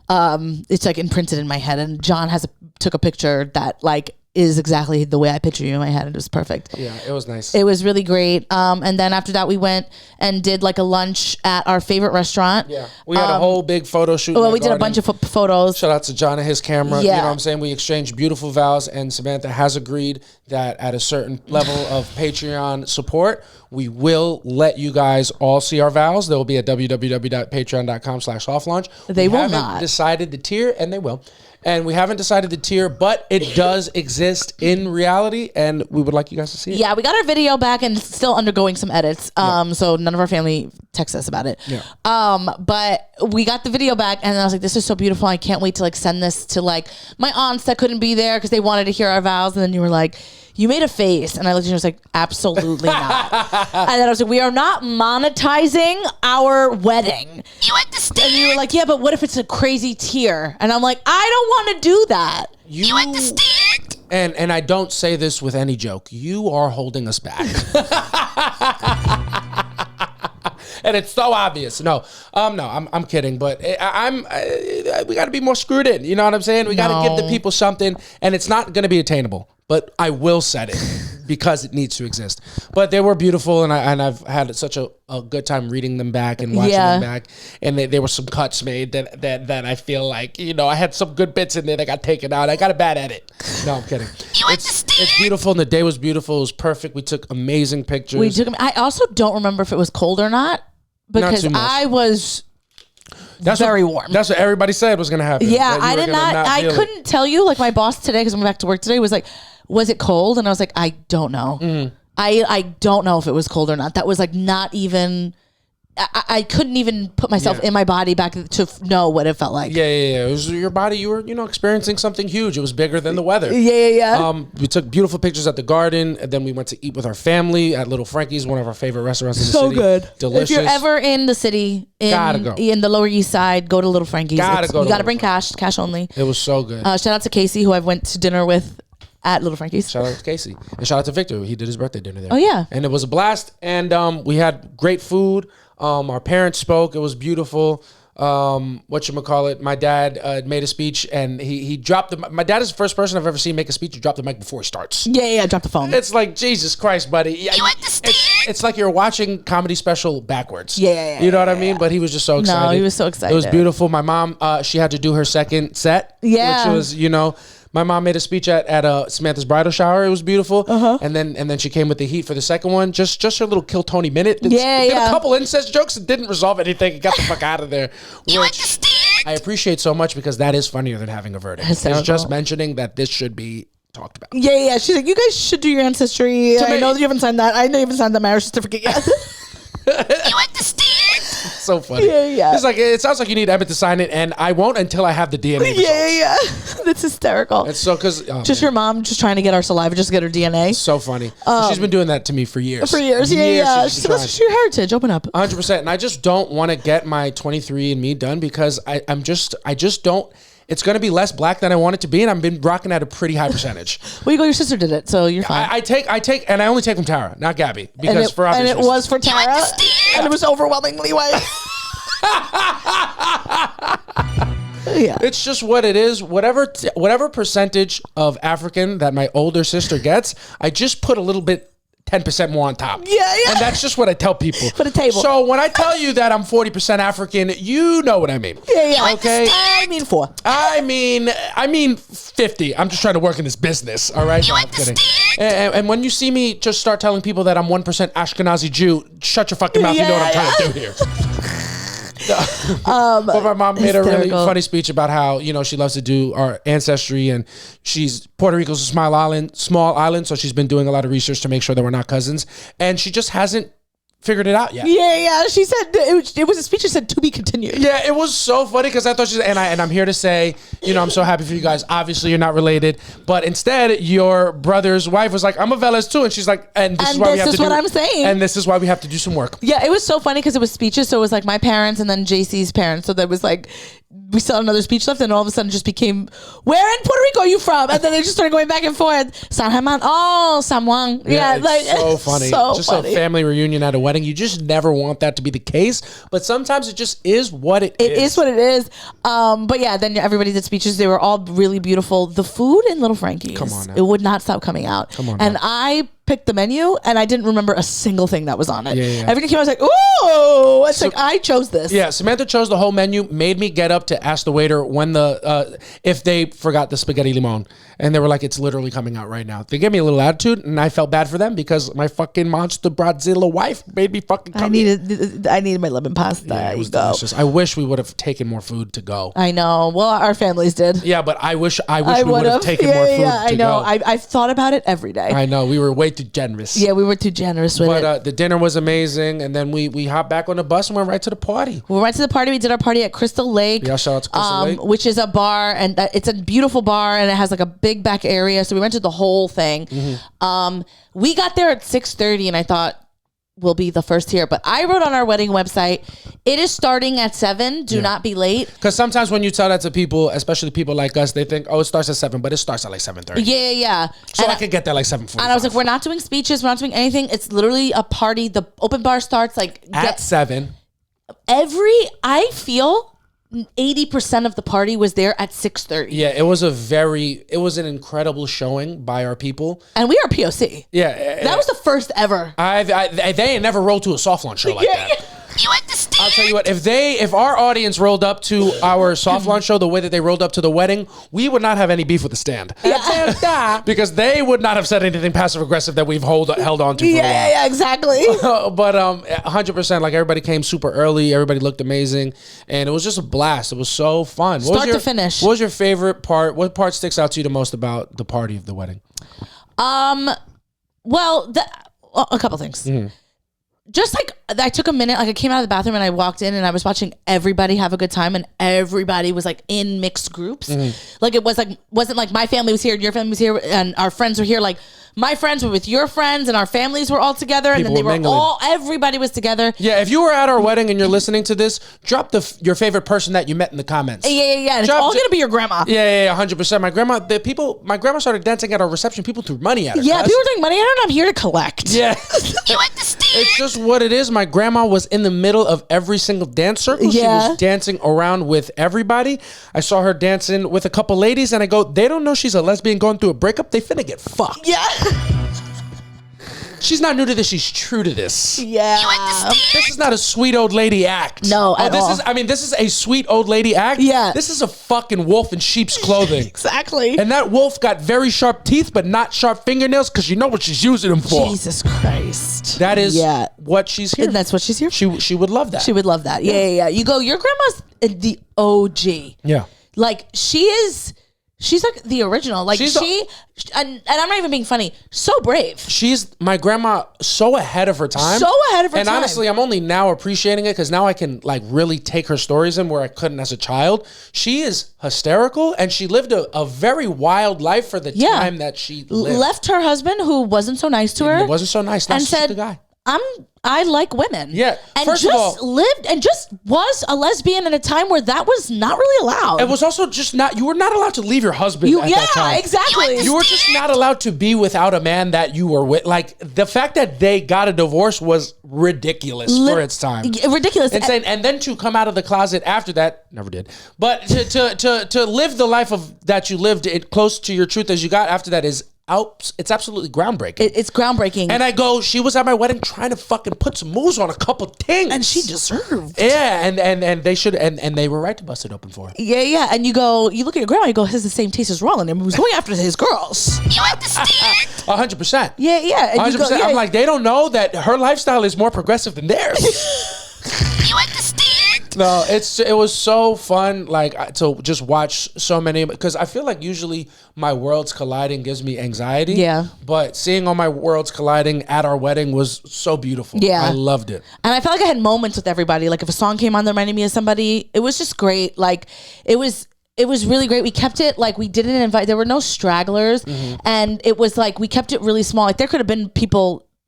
It's like imprinted in my head. And John took a picture that like is exactly the way I picture you in my head. It was perfect. Yeah, it was nice. It was really great. And then after that, we went and did like a lunch at our favorite restaurant. Yeah, we had a whole big photo shoot. Well, we did a bunch of photos. Shout out to John and his camera. Yeah. You know what I'm saying? We exchanged beautiful vows, and Samantha has agreed that at a certain level of Patreon support, we will let you guys all see our vows. They will be at www.patreon.com/softlaunch. They will not. We haven't decided the tier, and they will. And we haven't decided the tier, but it does exist in reality, and we would like you guys to see it. Yeah, we got our video back and still undergoing some edits. So none of our family texts us about it. Yeah. But we got the video back, and I was like, this is so beautiful. I can't wait to like send this to like my aunts that couldn't be there because they wanted to hear our vows. And then you were like, you made a face. And I looked at you and I was like, absolutely not. And then I was like, we are not monetizing our wedding. You understand? And you were like, yeah, but what if it's a crazy tier? And I'm like, I don't want to do that. You understand? And I don't say this with any joke. You are holding us back. And it's so obvious. No, I'm kidding. But we got to be more screwed in. You know what I'm saying? We got to give the people something, and it's not going to be attainable. But I will set it because it needs to exist. But they were beautiful, and I've had such a good time reading them back and watching them back. And there were some cuts made that I feel like, you know, I had some good bits in there that got taken out. I got a bad edit. No, I'm kidding. It's beautiful, and the day was beautiful. It was perfect. We took amazing pictures. I also don't remember if it was cold or not because I was... very warm. That's what everybody said was going to happen. Yeah, I did not. I couldn't tell you. Like my boss today, because I went back to work today, was like, "Was it cold?" And I was like, "I don't know. I don't know if it was cold or not." That was like not even I couldn't even put myself in my body back to know what it felt like. Yeah. It was your body. You were, experiencing something huge. It was bigger than the weather. Yeah. We took beautiful pictures at the garden, and then we went to eat with our family at Little Frankie's, one of our favorite restaurants in the city. So good. Delicious. If you're ever in the city, Gotta go. in the Lower East Side, go to Little Frankie's. You gotta bring cash only. It was so good. Shout out to Casey, who I went to dinner with at Little Frankie's. Shout out to Casey. And shout out to Victor. He did his birthday dinner there. Oh, yeah. And it was a blast. And we had great food. Our parents spoke. It was beautiful. Whatchamacallit, my dad made a speech, and he dropped my dad is the first person I've ever seen make a speech to drop the mic before he starts. Yeah, drop the phone. It's like, Jesus Christ, buddy. You understand? It's like you're watching comedy special backwards. Yeah. You know what I mean? But he was just so excited. No, he was so excited. It was beautiful. My mom, she had to do her second set. Yeah. Which was, my mom made a speech at Samantha's bridal shower. It was beautiful. And then she came with the heat for the second one. Just her little Kill Tony minute. Did a couple incest jokes and didn't resolve anything. And got the fuck out of there. You understand? I appreciate so much, because that is funnier than having a verdict. It's just mentioning that this should be talked about. Yeah. She's like, you guys should do your ancestry. I know that you haven't signed that. I know you haven't signed the marriage certificate yet. You understand? So funny. Yeah. It's like, it sounds like you need Emmett to sign it, and I won't until I have the DNA results. Yeah. That's hysterical. It's so, because your mom just trying to get our saliva, just to get her DNA. So funny. She's been doing that to me for years. Yeah. She's like, that's your heritage. Open up. 100%. And I just don't want to get my 23andMe done, because I just don't. It's going to be less black than I want it to be, and I've been rocking at a pretty high percentage. Well, your sister did it, so you're fine. I take, and I only take from Tara, not Gabby, because for obvious reasons. And it was for Tara, and it was overwhelmingly white. Yeah. It's just what it is. Whatever percentage of African that my older sister gets, I just put a little bit, 10% more on top. Yeah. And that's just what I tell people. For the table. So when I tell you that I'm 40% African, you know what I mean. Yeah. Okay. I mean 4. I mean 50. I'm just trying to work in this business. All right. No, I'm kidding. And when you see me just start telling people that I'm 1% Ashkenazi Jew, shut your fucking mouth. You know what I'm trying to do here. But my mom made a really funny speech about how, she loves to do our ancestry, and Puerto Rico's a small island, so she's been doing a lot of research to make sure that we're not cousins, and she just hasn't figured it out yet. Yeah. She said it was a speech that said to be continued. Yeah, it was so funny, because I thought and I'm here to say, I'm so happy for you guys. Obviously, you're not related, but instead, your brother's wife was like, I'm a Velez too, and she's like, and this is why we have to do. I'm saying, and this is why we have to do some work. Yeah, it was so funny, because it was speeches, so it was like my parents and then JC's parents, so that was like, we still had another speech left, and all of a sudden just became, where in Puerto Rico are you from? And then they just started going back and forth. San Germán, San Juan. Yeah, like so funny. Just funny. A family reunion at a wedding. You just never want that to be the case, but sometimes it just is what it is. It is what it is. But yeah, then everybody did speeches. They were all really beautiful. The food in Little Frankie's, come on now. It would not stop coming out. Come on and now. I picked the menu, and I didn't remember a single thing that was on it. Yeah. Everything came out, I was like, ooh! It's like, I chose this. Yeah, Samantha chose the whole menu, made me get up to ask the waiter when if they forgot the spaghetti limon. And they were like, it's literally coming out right now. They gave me a little attitude, and I felt bad for them, because my fucking monster Brazilla wife made me fucking come. I needed my lemon pasta. Yeah, it was delicious. I wish we would have taken more food to go. I know. Well, our families did. Yeah, but I wish we would have taken more food to go. I know. I've thought about it every day. I know. We were way too generous. Yeah, we were too generous with it. But the dinner was amazing, and then we hopped back on the bus and went right to the party. We went to the party. We did our party at Crystal Lake. Yeah, shout out to Crystal Lake. Which is a bar, and it's a beautiful bar, and it has like a big back area. So we rented the whole thing. Mm-hmm. We got there at 6:30, and I thought we'll be the first here. But I wrote on our wedding website, it is starting at 7. Do not be late. Because sometimes when you tell that to people, especially people like us, they think, it starts at 7, but it starts at like 7:30. Yeah. So I could get there like 7:45. And I was like, we're not doing speeches. We're not doing anything. It's literally a party. The open bar starts like at 7. I feel 80% of the party was there at 6:30. Yeah, it was an incredible showing by our people. And we are POC. Yeah. That was the first ever. They ain't never rolled to a soft launch show like that. Yeah. You understand? I'll tell you what, if our audience rolled up to our soft launch show the way that they rolled up to the wedding, we would not have any beef with the stand. Yeah. Because they would not have said anything passive aggressive that we've held on to for a while. Yeah, exactly. But 100%, like, everybody came super early, everybody looked amazing, and it was just a blast. It was so fun. Start to finish. What was your favorite part? What part sticks out to you the most about the party of the wedding? Well, a couple things. Mm-hmm. just like I took a minute, like I came out of the bathroom and I walked in and I was watching everybody have a good time and everybody was like in mixed groups. Like it wasn't like my family was here and your family was here and our friends were here. Like my friends were with your friends and our families were all together and then they were everybody was together. Yeah, if you were at our wedding and you're listening to this, drop your favorite person that you met in the comments. Yeah. And it's all gonna be your grandma. Yeah, 100%. My grandma started dancing at our reception. People threw money at her. Yeah, people were throwing money at her and I'm here to collect. Yeah. You understand? It's just what it is. My grandma was in the middle of every single dance circle. Yeah. She was dancing around with everybody. I saw her dancing with a couple ladies and I go, they don't know she's a lesbian going through a breakup. They finna get fucked. Yeah. She's not new to this. She's true to this. Yeah. You understand? This is not a sweet old lady act. No, at all. This is a sweet old lady act. Yeah. This is a fucking wolf in sheep's clothing. Exactly. And that wolf got very sharp teeth, but not sharp fingernails because you know what she's using them for. Jesus Christ. That is what she's here. That's what she's here for. She would love that. She would love that. Yeah. You go, your grandma's the OG. Yeah. Like she's like the original. Like and I'm not even being funny. So brave. She's my grandma, so ahead of her time. And honestly, I'm only now appreciating it because now I can like really take her stories in where I couldn't as a child. She is hysterical and she lived a very wild life for the time that she lived. Left her husband who wasn't so nice to her. It wasn't so nice. And said, the guy. I like women. Yeah. And First of all, lived and just was a lesbian at a time where that was not really allowed. It was also just you were not allowed to leave your husband at that time. Yeah, exactly. You were just not allowed to be without a man that you were with. Like the fact that they got a divorce was ridiculous for its time. Ridiculous. Insane. And then to come out of the closet after that, never did. But to live the life that you lived close to your truth as you got after that is it's absolutely groundbreaking. It's groundbreaking. And I go, she was at my wedding trying to fucking put some moves on a couple things. And she deserved. Yeah, and they should and they were right to bust it open for her. Yeah. And you look at your grandma, you go, has the same taste as Roland and was going after his girls. You understand? 100%. Yeah. And 100%. I'm like, they don't know that her lifestyle is more progressive than theirs. You understand? No, it was so fun, like to just watch so many, because I feel like usually my worlds colliding gives me anxiety. Yeah. But seeing all my worlds colliding at our wedding was so beautiful. Yeah. I loved it. And I felt like I had moments with everybody. Like if a song came on that reminded me of somebody, it was just great. Like it was really great. We kept it like we didn't invite. There were no stragglers, and it was like we kept it really small. Like there could have been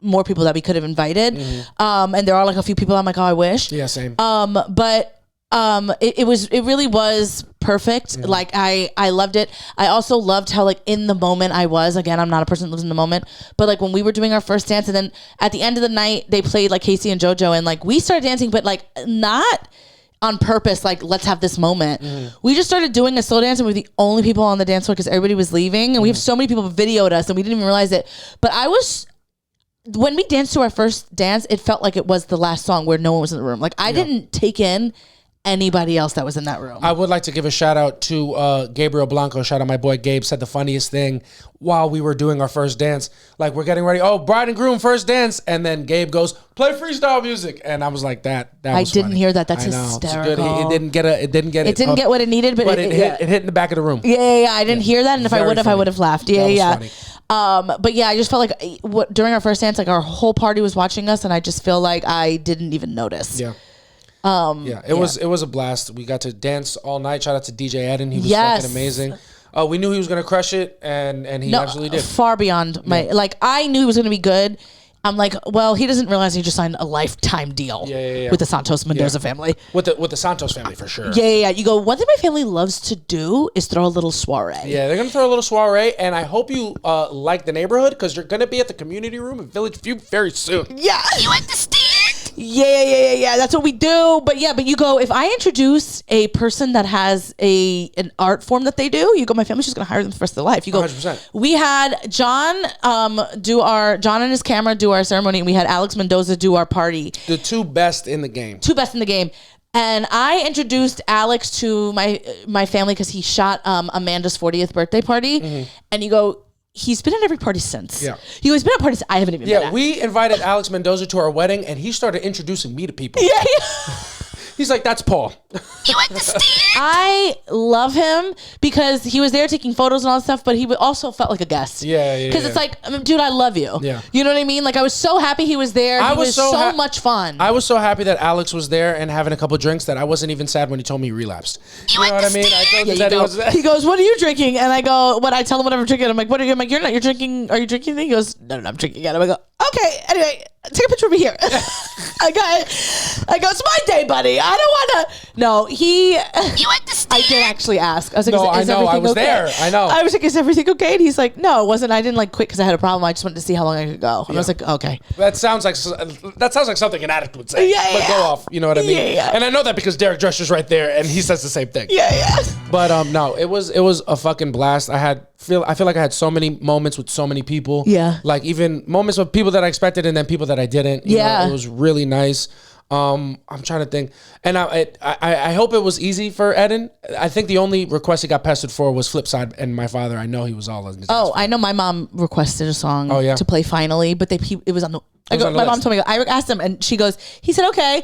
more people that we could have invited. And there are like a few people I'm like, oh, I wish. Yeah, same. But it really was perfect. Yeah. Like I loved it. I also loved how like in the moment I was. Again, I'm not a person that lives in the moment, but like when we were doing our first dance and then at the end of the night they played like Casey and JoJo and like we started dancing, but like not on purpose, like let's have this moment. We just started doing a slow dance and we were the only people on the dance floor because everybody was leaving and we have so many people videoed us and we didn't even realize it. But when we danced to our first dance, it felt like it was the last song where no one was in the room. Like I didn't take in anybody else that was in that room. I would like to give a shout out to Gabriel Blanco. Shout out my boy Gabe, said the funniest thing while we were doing our first dance. Like we're getting ready. Oh, bride and groom first dance. And then Gabe goes, play freestyle music. And I was like, that was I didn't funny. hear that. That's hysterical. It didn't get what it needed, but it hit in the back of the room. Yeah. I didn't hear that. And if I would have laughed. Yeah. Funny. But yeah, I just felt like during our first dance, like our whole party was watching us and I just feel like I didn't even notice. Yeah. It was a blast. We got to dance all night. Shout out to DJ Eden. He was fucking amazing. We knew he was gonna crush it, and he absolutely did. Far beyond my like. I knew he was gonna be good. I'm like, well, he doesn't realize he just signed a lifetime deal with the Santos Mendoza family. With the Santos family for sure. Yeah. You go, one thing my family loves to do is throw a little soiree. Yeah, they're gonna throw a little soiree, and I hope you like the neighborhood because you're gonna be at the community room in Village View very soon. Yeah. You understand? Yeah. That's what we do. But you go, if I introduce a person that has an art form that they do, you go, my family's just going to hire them for the rest of their life. You go, 100%. We had John John and his camera do our ceremony, and we had Alex Mendoza do our party. The two best in the game. And I introduced Alex to my family because he shot Amanda's 40th birthday party. And you go, he's been at every party since. Yeah. He's been at parties I haven't even been at. We invited Alex Mendoza to our wedding, and he started introducing me to people. Yeah. He's like, that's Paul. You understand? I love him because he was there taking photos and all that stuff, but he also felt like a guest. Yeah. Because it's like, dude, I love you. Yeah. You know what I mean? Like, I was so happy he was there. He was so much fun. I was so happy that Alex was there and having a couple drinks that I wasn't even sad when he told me he relapsed. You know what I mean? I told him that he was there. He goes, what are you drinking? And I go, what? I tell him what I'm drinking. I'm like, what are you? I'm like, you're drinking. Are you drinking anything? He goes, no, I'm drinking it. I go, okay. Anyway, take a picture of me here. I go, it's my day, buddy. I don't want to. No, You understand? I did actually ask. I was like, No, is I know. everything I was okay? there. I know. I was like, is everything okay? And he's like, no, it wasn't. I didn't like quit because I had a problem. I just wanted to see how long I could go. And I was like, okay. That sounds like something an addict would say. Yeah, but go off. You know what I mean? Yeah. And I know that because Derek Drescher's right there, and he says the same thing. Yeah. But no, it was a fucking blast. I feel like I had so many moments with so many people. Yeah. Like even moments with people that I expected and then people that I didn't. You know, it was really nice. I'm trying to think, and I hope it was easy for Eden. I think the only request he got pestered for was Flipside, and my father. I know he was all in his ass. I know my mom requested a song yeah? to play finally, but it was on the. on the my mom list. told me, I asked him, and she goes, he said okay.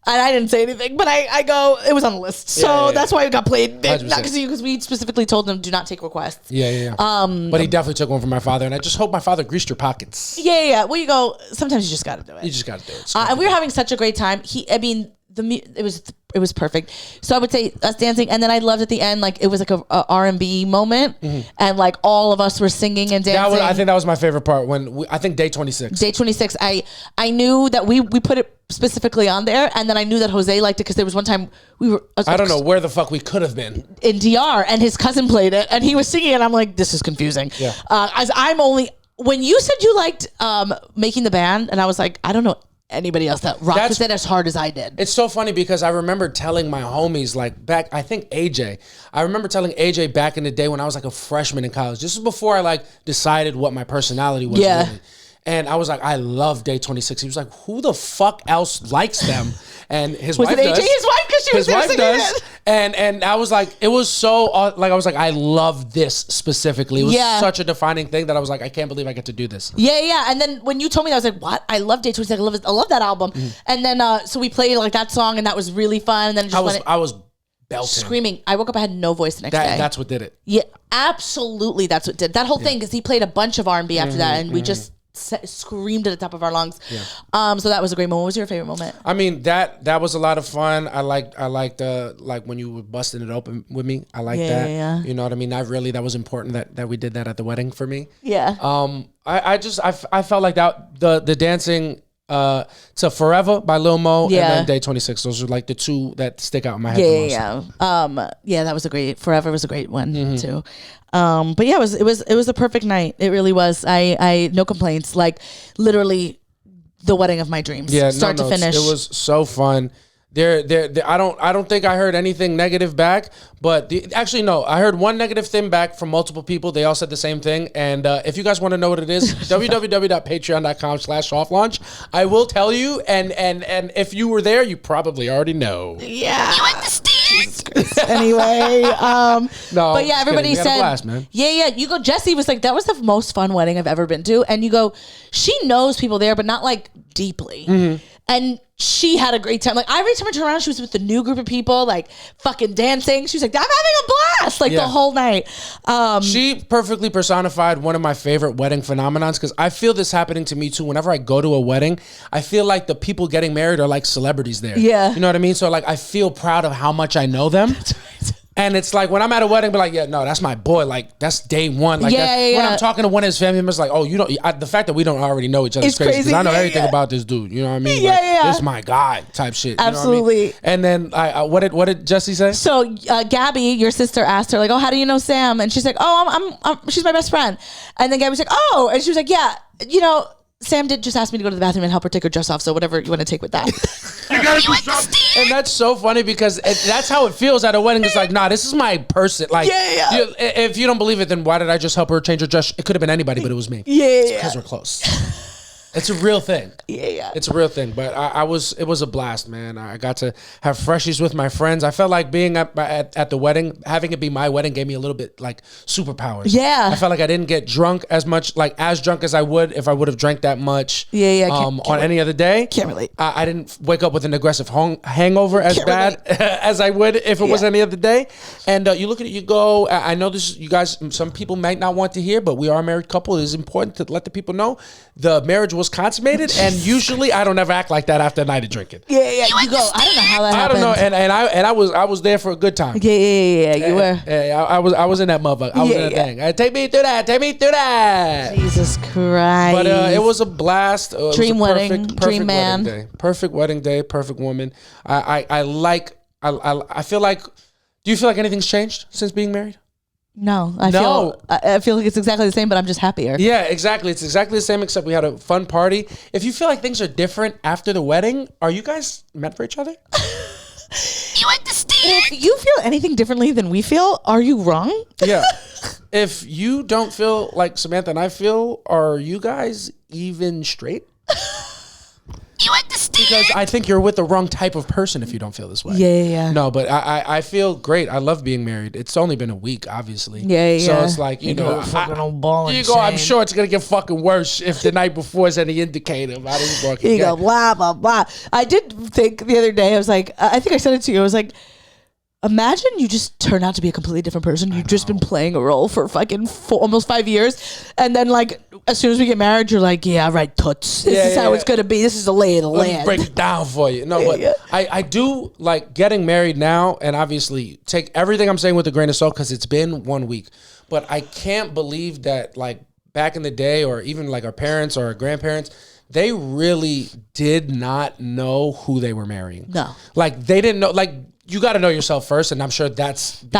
And I didn't say anything, but I go, it was on the list. So that's why it got played. Not because we specifically told them do not take requests. Yeah. But he definitely took one from my father, and I just hope my father greased your pockets. Yeah. Well, you go, sometimes you just got to do it. You just got to do it. And we were having such a great time. It was perfect. So I would say us dancing, and then I loved at the end, like it was like a R&B moment, and like all of us were singing and dancing. I think that was my favorite part I think day 26. Day 26, I knew that we put it specifically on there, and then I knew that Jose liked it because there was one time I don't know where the fuck we could have been in DR, and his cousin played it, and he was singing it. And I'm like, this is confusing. Yeah. As I'm only when you said you liked Making the Band, and I was like, I don't know anybody else that rocked with it as hard as I did. It's so funny because I remember telling my homies like back, I think AJ. I remember telling AJ back in the day when I was like a freshman in college. This is before I like decided what my personality was. Yeah. Really. And I was like, I love Day 26. He was like, who the fuck else likes them? And his wife does. Was it AJ? His wife? Because she was his there wife singing does. it. And I was like, it was so like I was like, I love this specifically. It was such a defining thing that I was like, I can't believe I get to do this. Yeah. And then when you told me that, I was like, what? I love Day 26. I love that album. And then so we played like that song, and that was really fun. And then I was belting, screaming. I woke up, I had no voice the next day. That's what did it. Yeah, absolutely. That's what did that whole thing, because he played a bunch of R&B after that, and we just screamed at the top of our lungs. So that was a great moment. What was your favorite moment? I mean, that was a lot of fun. I liked like when you were busting it open with me. I liked that. Yeah. You know what I mean? That was important that we did that at the wedding for me. Yeah. I felt like that the dancing to Forever by Lil Mo and then Day 26. Those are like the two that stick out in my head the most. Yeah, that was a great Forever was a great one too. But yeah, it was a perfect night. It really was. I no complaints. Like literally the wedding of my dreams. Yeah, start to finish. It was so fun. I don't think I heard anything negative back, but actually no, I heard one negative thing back from multiple people. They all said the same thing, and if you guys want to know what it is, www.patreon.com/softlaunch. I will tell you, and if you were there, you probably already know. Yeah. You understand? Anyway, No, but yeah, everybody said, blast, man. Yeah. You go, Jesse was like, that was the most fun wedding I've ever been to, and you go, she knows people there, but not like deeply. And she had a great time. Like every time I turned around, she was with the new group of people, like fucking dancing. She was like, I'm having a blast, like the whole night. She perfectly personified one of my favorite wedding phenomenons, because I feel this happening to me too. Whenever I go to a wedding, I feel like the people getting married are like celebrities there. Yeah. You know what I mean? So like I feel proud of how much I know them. That's right. And it's like when I'm at a wedding, be like, yeah, no, that's my boy. Like that's day one. Like when I'm talking to one of his family members, like, oh, you don't. The fact that we don't already know each other is crazy, because I know everything about this dude. You know what I mean? This is my guy type shit. Absolutely. You know what I mean? And then what did Jesse say? So Gabby, your sister, asked her like, oh, how do you know Sam? And she's like, oh, I'm she's my best friend. And then Gabby's like, oh, and she was like, yeah, you know, Sam did just ask me to go to the bathroom and help her take her dress off. So whatever you want to take with that. And that's so funny because that's how it feels at a wedding. It's like, nah, this is my person. Like, if you don't believe it, then why did I just help her change her dress? It could have been anybody, but it was me. Yeah. Because we're close. It's a real thing. Yeah. It's a real thing. But it was a blast, man. I got to have freshies with my friends. I felt like being at the wedding, having it be my wedding, gave me a little bit like superpowers. Yeah. I felt like I didn't get drunk as much, like as drunk as I would if I would have drank that much. Yeah. On any other day. Can't relate. I didn't wake up with an aggressive hangover as bad as I would if it was any other day. And you look at it, you go, I know this, you guys, some people might not want to hear, but we are a married couple. It is important to let the people know the marriage was consummated, and usually I don't ever act like that after a night of drinking. Yeah. You go. I don't know how that happened. I don't know, and I was there for a good time. Yeah. You were. I was in that motherfucker. I was in that thing. Take me through that. Jesus Christ. But it was a blast. Dream wedding, perfect dream man. Wedding day. Perfect wedding day. Perfect woman. I feel like. Do you feel like anything's changed since being married? No, I feel like it's exactly the same, but I'm just happier. Yeah, exactly. It's exactly the same, except we had a fun party. If you feel like things are different after the wedding, are you guys meant for each other? You understand? If you feel anything differently than we feel, are you wrong? Yeah. If you don't feel like Samantha and I feel, are you guys even straight? You understand? Because I think you're with the wrong type of person if you don't feel this way. Yeah. No, but I feel great. I love being married. It's only been a week, obviously. Yeah. So it's like, you know, fucking old ball and I'm chain. sure it's going to get fucking worse if the night before is any indicator of how this work You go, blah, blah, blah. I did think the other day, I was like, I think I said it to you. I was like, imagine you just turn out to be a completely different person. You've just been playing a role for fucking almost 5 years. And then, like, as soon as we get married, you're like, yeah, right, toots. This is how it's going to be. This is the lay of the Let me land. break it down for you. No, but I do like getting married now, and obviously take everything I'm saying with a grain of salt because it's been 1 week. But I can't believe that, like, back in the day, or even like our parents or our grandparents, they really did not know who they were marrying. No. Like, they didn't know, like, you got to know yourself first, and I'm sure that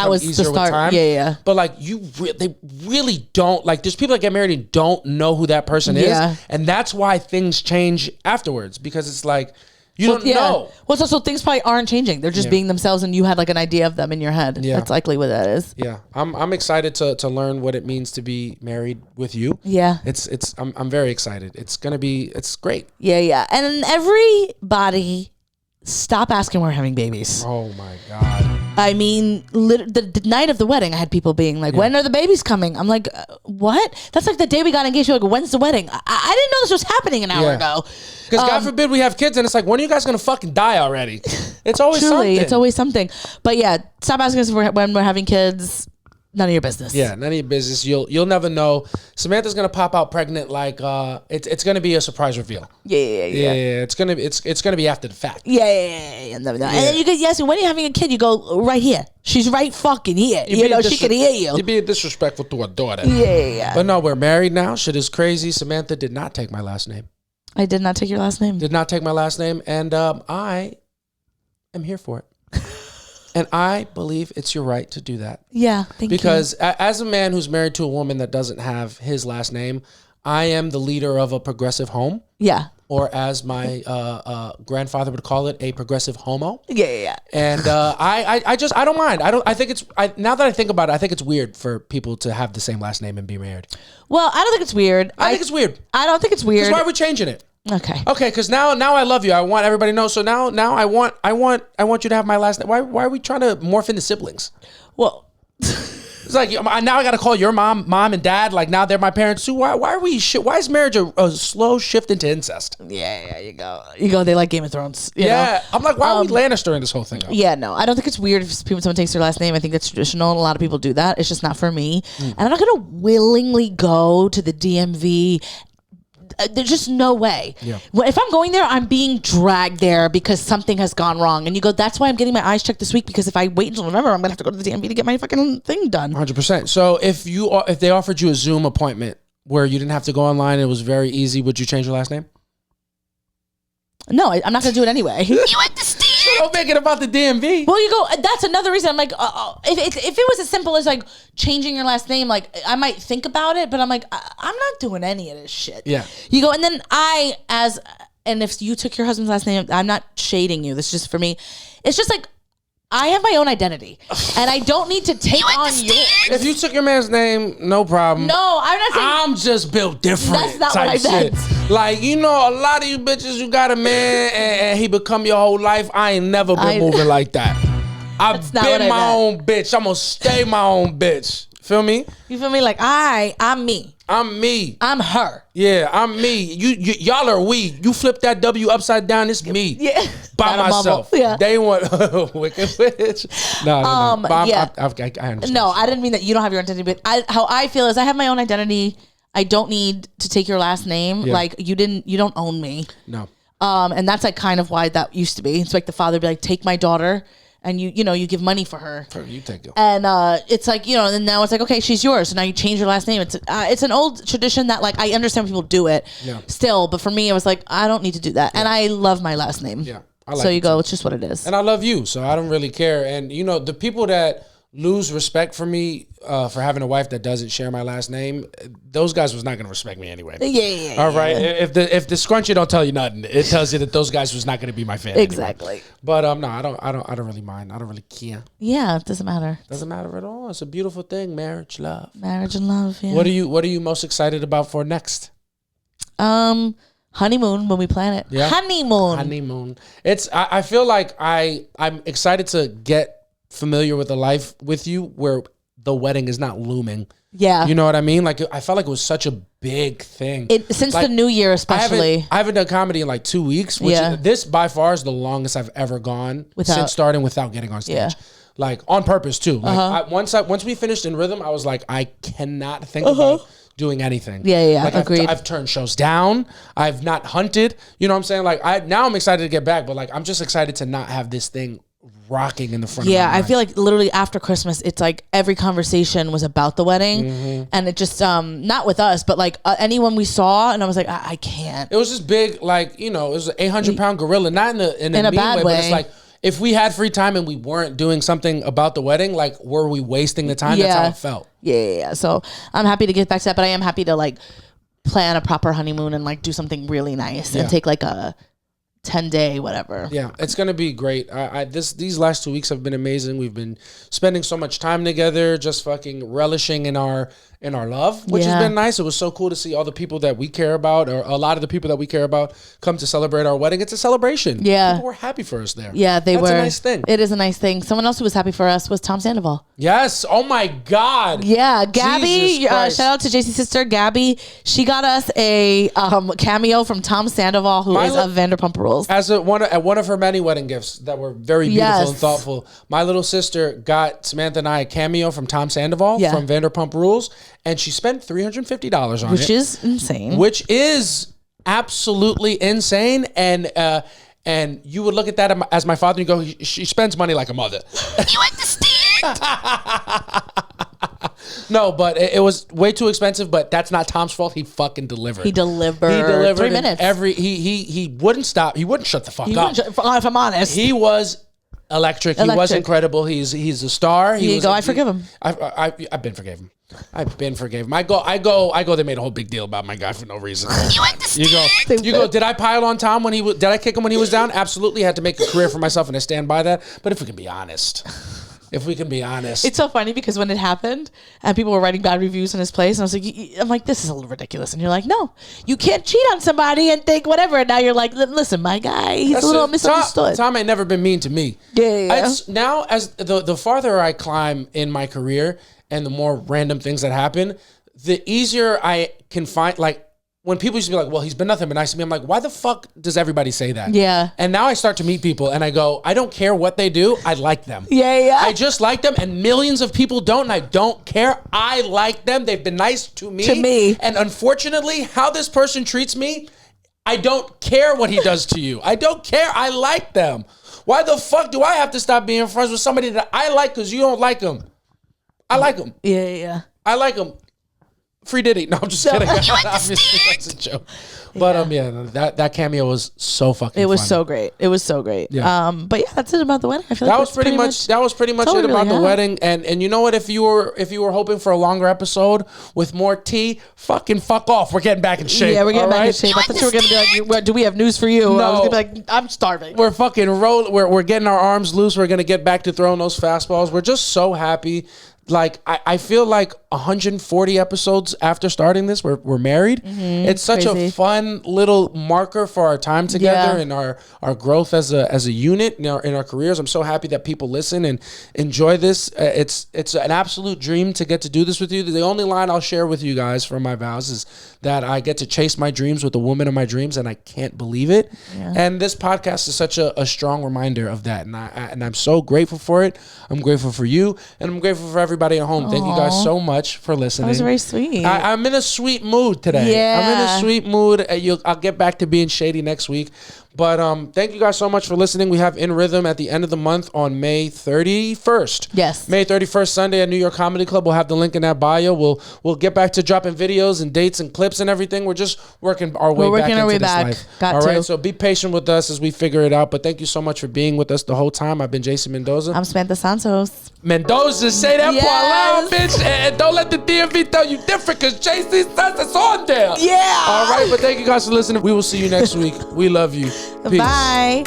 was easier the start. with time. Yeah. But like they really don't, like, there's people that get married and don't know who that person is, and that's why things change afterwards, because it's like you don't know. Well, so things probably aren't changing. They're just being themselves, and you had like an idea of them in your head. Yeah. That's likely what that is. Yeah, I'm excited to learn what it means to be married with you. Yeah, I'm very excited. It's great. Yeah, and everybody. Stop asking when we're having babies. Oh my God. I mean, the night of the wedding, I had people being like, when are the babies coming? I'm like, what? That's like the day we got engaged. You're like, when's the wedding? I didn't know this was happening an hour ago. Because God forbid we have kids and it's like, when are you guys going to fucking die already? It's always something. It's always something. But yeah, stop asking us when we're having kids. None of your business. Yeah, none of your business. You'll never know. Samantha's gonna pop out pregnant. Like it's gonna be a surprise reveal. Yeah. It's gonna be after the fact. Yeah. No. And then you get when you're having a kid, you go right here. She's right fucking here. You know she can hear you. You're being disrespectful to a daughter. Yeah. But no, we're married now. Shit is crazy. Samantha did not take my last name. I did not take your last name. Did not take my last name, and I am here for it. And I believe it's your right to do that. Yeah, thank you. Because as a man who's married to a woman that doesn't have his last name, I am the leader of a progressive home. Yeah. Or as my grandfather would call it, a progressive homo. Yeah. And I don't mind. Now that I think about it, I think it's weird for people to have the same last name and be married. Well, I don't think it's weird. I think it's weird. I don't think it's weird. Because why are we changing it? Okay, because now I love you. I want everybody to know. So now I want you to have my last name. Why are we trying to morph into siblings? Well, it's like now I got to call your mom and dad. Like now they're my parents too. Why are we? Why is marriage a slow shift into incest? Yeah. You go. They like Game of Thrones. You know? I'm like, why are we Lannister in this whole thing? Yeah, no, I don't think it's weird if someone takes their last name. I think that's traditional, and a lot of people do that. It's just not for me, and I'm not gonna willingly go to the DMV. There's just no way. Yeah. Well, if I'm going there, I'm being dragged there because something has gone wrong. And you go, that's why I'm getting my eyes checked this week, because if I wait until November, I'm going to have to go to the DMV to get my fucking thing done. 100%. So if they offered you a Zoom appointment where you didn't have to go online, it was very easy, would you change your last name? No, I'm not going to do it anyway. You understand? Don't make it about the DMV. Well, you go, that's another reason. I'm like, if it was as simple as like changing your last name, like I might think about it, but I'm like, I'm not doing any of this shit. Yeah. You go, and then and if you took your husband's last name, I'm not shading you. This is just for me. It's just like, I have my own identity, and I don't need to take on yours. If you took your man's name, no problem. No, I'm not saying. I'm just built different. That's not type what I meant. shit. Like, you know, a lot of you bitches, you got a man and he become your whole life. I ain't never been moving like that. I've been my own bitch. I'm gonna stay my own bitch. Feel me? You feel me? Like I'm me. I'm me. I'm her. Yeah, I'm me. Y'all are we. You flip that W upside down, it's me. Yeah. By myself. Yeah. They want wicked bitch. No. But yeah. I understand. No, I didn't mean that you don't have your identity, but how I feel is I have my own identity. I don't need to take your last name. Yeah. Like you don't own me. No. And that's like kind of why that used to be. It's like the father would be like, take my daughter. And you give money for her. You take it. And it's like, and then now it's like, okay, she's yours. So now you change your last name. It's an old tradition that like, I understand when people do it still. But for me, it was like, I don't need to do that. Yeah. And I love my last name. Yeah. I like so you go, too. it's just what it is. And I love you. So I don't really care. And the people that lose respect for me for having a wife that doesn't share my last name, those guys was not going to respect me anyway. Yeah. All right. If the scrunchie don't tell you nothing, it tells you that those guys was not going to be my fan. Exactly. Anyway. But no, I don't really mind. I don't really care. Yeah, it doesn't matter. Doesn't matter at all. It's a beautiful thing. Marriage, love. Marriage and love. Yeah. What are you most excited about for next? Honeymoon when we plan it. Yeah. Honeymoon. I feel like I'm excited to get familiar with a life with you where the wedding is not looming. Yeah. You know what I mean? Like, I felt like it was such a big thing. Since the new year, especially. I haven't done comedy in like 2 weeks, which this by far is the longest I've ever gone since starting without getting on stage. Yeah. Like, on purpose too. Like, once we finished In Rhythm, I was like, I cannot think about doing anything. Yeah. Like, Agreed. I've turned shows down. I've not hunted. You know what I'm saying? Like, now I'm excited to get back, but like, I'm just excited to not have this thing rocking in the front of my mind. I feel like literally after Christmas, it's like every conversation was about the wedding, and it just not with us, but like anyone we saw, and I was like, I can't. It was this big, like, it was an 800-pound gorilla, not in a bad way, but it's like, if we had free time and we weren't doing something about the wedding, like, were we wasting the time? That's how it felt. Yeah. So I'm happy to get back to that, but I am happy to like plan a proper honeymoon and like do something really nice and take like a 10-day whatever. Yeah, it's gonna be great. These last 2 weeks have been amazing. We've been spending so much time together, just fucking relishing in our love, which has been nice. It was so cool to see all the people that we care about, or a lot of the people that we care about, come to celebrate our wedding. It's a celebration. Yeah, people were happy for us there. Yeah, they were. That's a nice thing. It is a nice thing. Someone else who was happy for us was Tom Sandoval. Yes. Oh my God. Yeah, Gabby. Shout out to JC's sister, Gabby. She got us a cameo from Tom Sandoval, who is of Vanderpump Rules. As one of her many wedding gifts that were very beautiful and thoughtful. My little sister got Samantha and I a cameo from Tom Sandoval from Vanderpump Rules, and she spent $350 on it, which is insane. Which is absolutely insane, and you would look at that as my father and you go, she spends money like a mother. You understand? No, but it was way too expensive, but that's not Tom's fault. He fucking delivered. He delivered 3 minutes. He wouldn't stop. He wouldn't shut the fuck up. If I'm honest. He was electric. He was incredible. He's a star. I forgive him. I've been forgiven. I've been forgiven. I go. They made a whole big deal about my guy for no reason. You understand? You go. Did I pile on Tom when did I kick him when he was down? Absolutely. Had to make a career for myself, and I stand by that. But if we can be honest. It's so funny because when it happened and people were writing bad reviews in his place, and I was like, this is a little ridiculous. And you're like, no, you can't cheat on somebody and think whatever. And now you're like, listen, my guy, he's a little misunderstood. Tom ain't never been mean to me. Yeah. Now, as the farther I climb in my career and the more random things that happen, the easier I can find, like, when people used to be like, well, he's been nothing but nice to me, I'm like, why the fuck does everybody say that? Yeah. And now I start to meet people and I go, I don't care what they do. I like them. Yeah. I just like them, and millions of people don't, and I don't care. I like them. They've been nice to me. And unfortunately, how this person treats me, I don't care what he does to you. I don't care. I like them. Why the fuck do I have to stop being friends with somebody that I like because you don't like them? I like them. Yeah. I like them. Free Diddy. No, I'm just kidding. Obviously, that's a joke. But yeah, that cameo was so fucking. It was funny. so great. It was so great. Yeah. But yeah, that's it about the wedding. I feel That like was pretty much it totally, about the yeah. wedding. And you know what? If you were hoping for a longer episode with more tea, fuck off. We're getting back in shape. Yeah, we're getting all back in right? shape. I thought you were gonna be like, "What, do we have news for you?" I was gonna be like, "I'm starving." We're fucking we're getting our arms loose. We're gonna get back to throwing those fastballs. We're just so happy. Like I feel like 140 episodes after starting this, we're married. It's such crazy. a fun little marker for our time together Yeah. and our growth as a unit in our careers. I'm so happy that people listen and enjoy this. It's an absolute dream to get to do this with you. The only line I'll share with you guys from my vows is that I get to chase my dreams with the woman of my dreams, and I can't believe it. Yeah. And this podcast is such a strong reminder of that, and I'm so grateful for it. I'm grateful for you, and I'm grateful for everybody at home. Thank you guys so much for listening. That was very sweet. I'm in a sweet mood today. Yeah. I'm in a sweet mood. I'll get back to being shady next week. But thank you guys so much for listening. We have In Rhythm at the end of the month on May 31st. Yes. May 31st, Sunday at New York Comedy Club. We'll have the link in that bio. We'll get back to dropping videos and dates and clips and everything. We're just working our way back into this life. Got All to. right, so be patient with us as we figure it out. But thank you so much for being with us the whole time. I've been Jason Mendoza. I'm Samantha Santos. Mendoza, say that Yes. part loud, bitch. And don't let the DMV tell you different, because JC says it's on there. Yeah. All right, but thank you guys for listening. We will see you next week. We love you. Peace. Bye.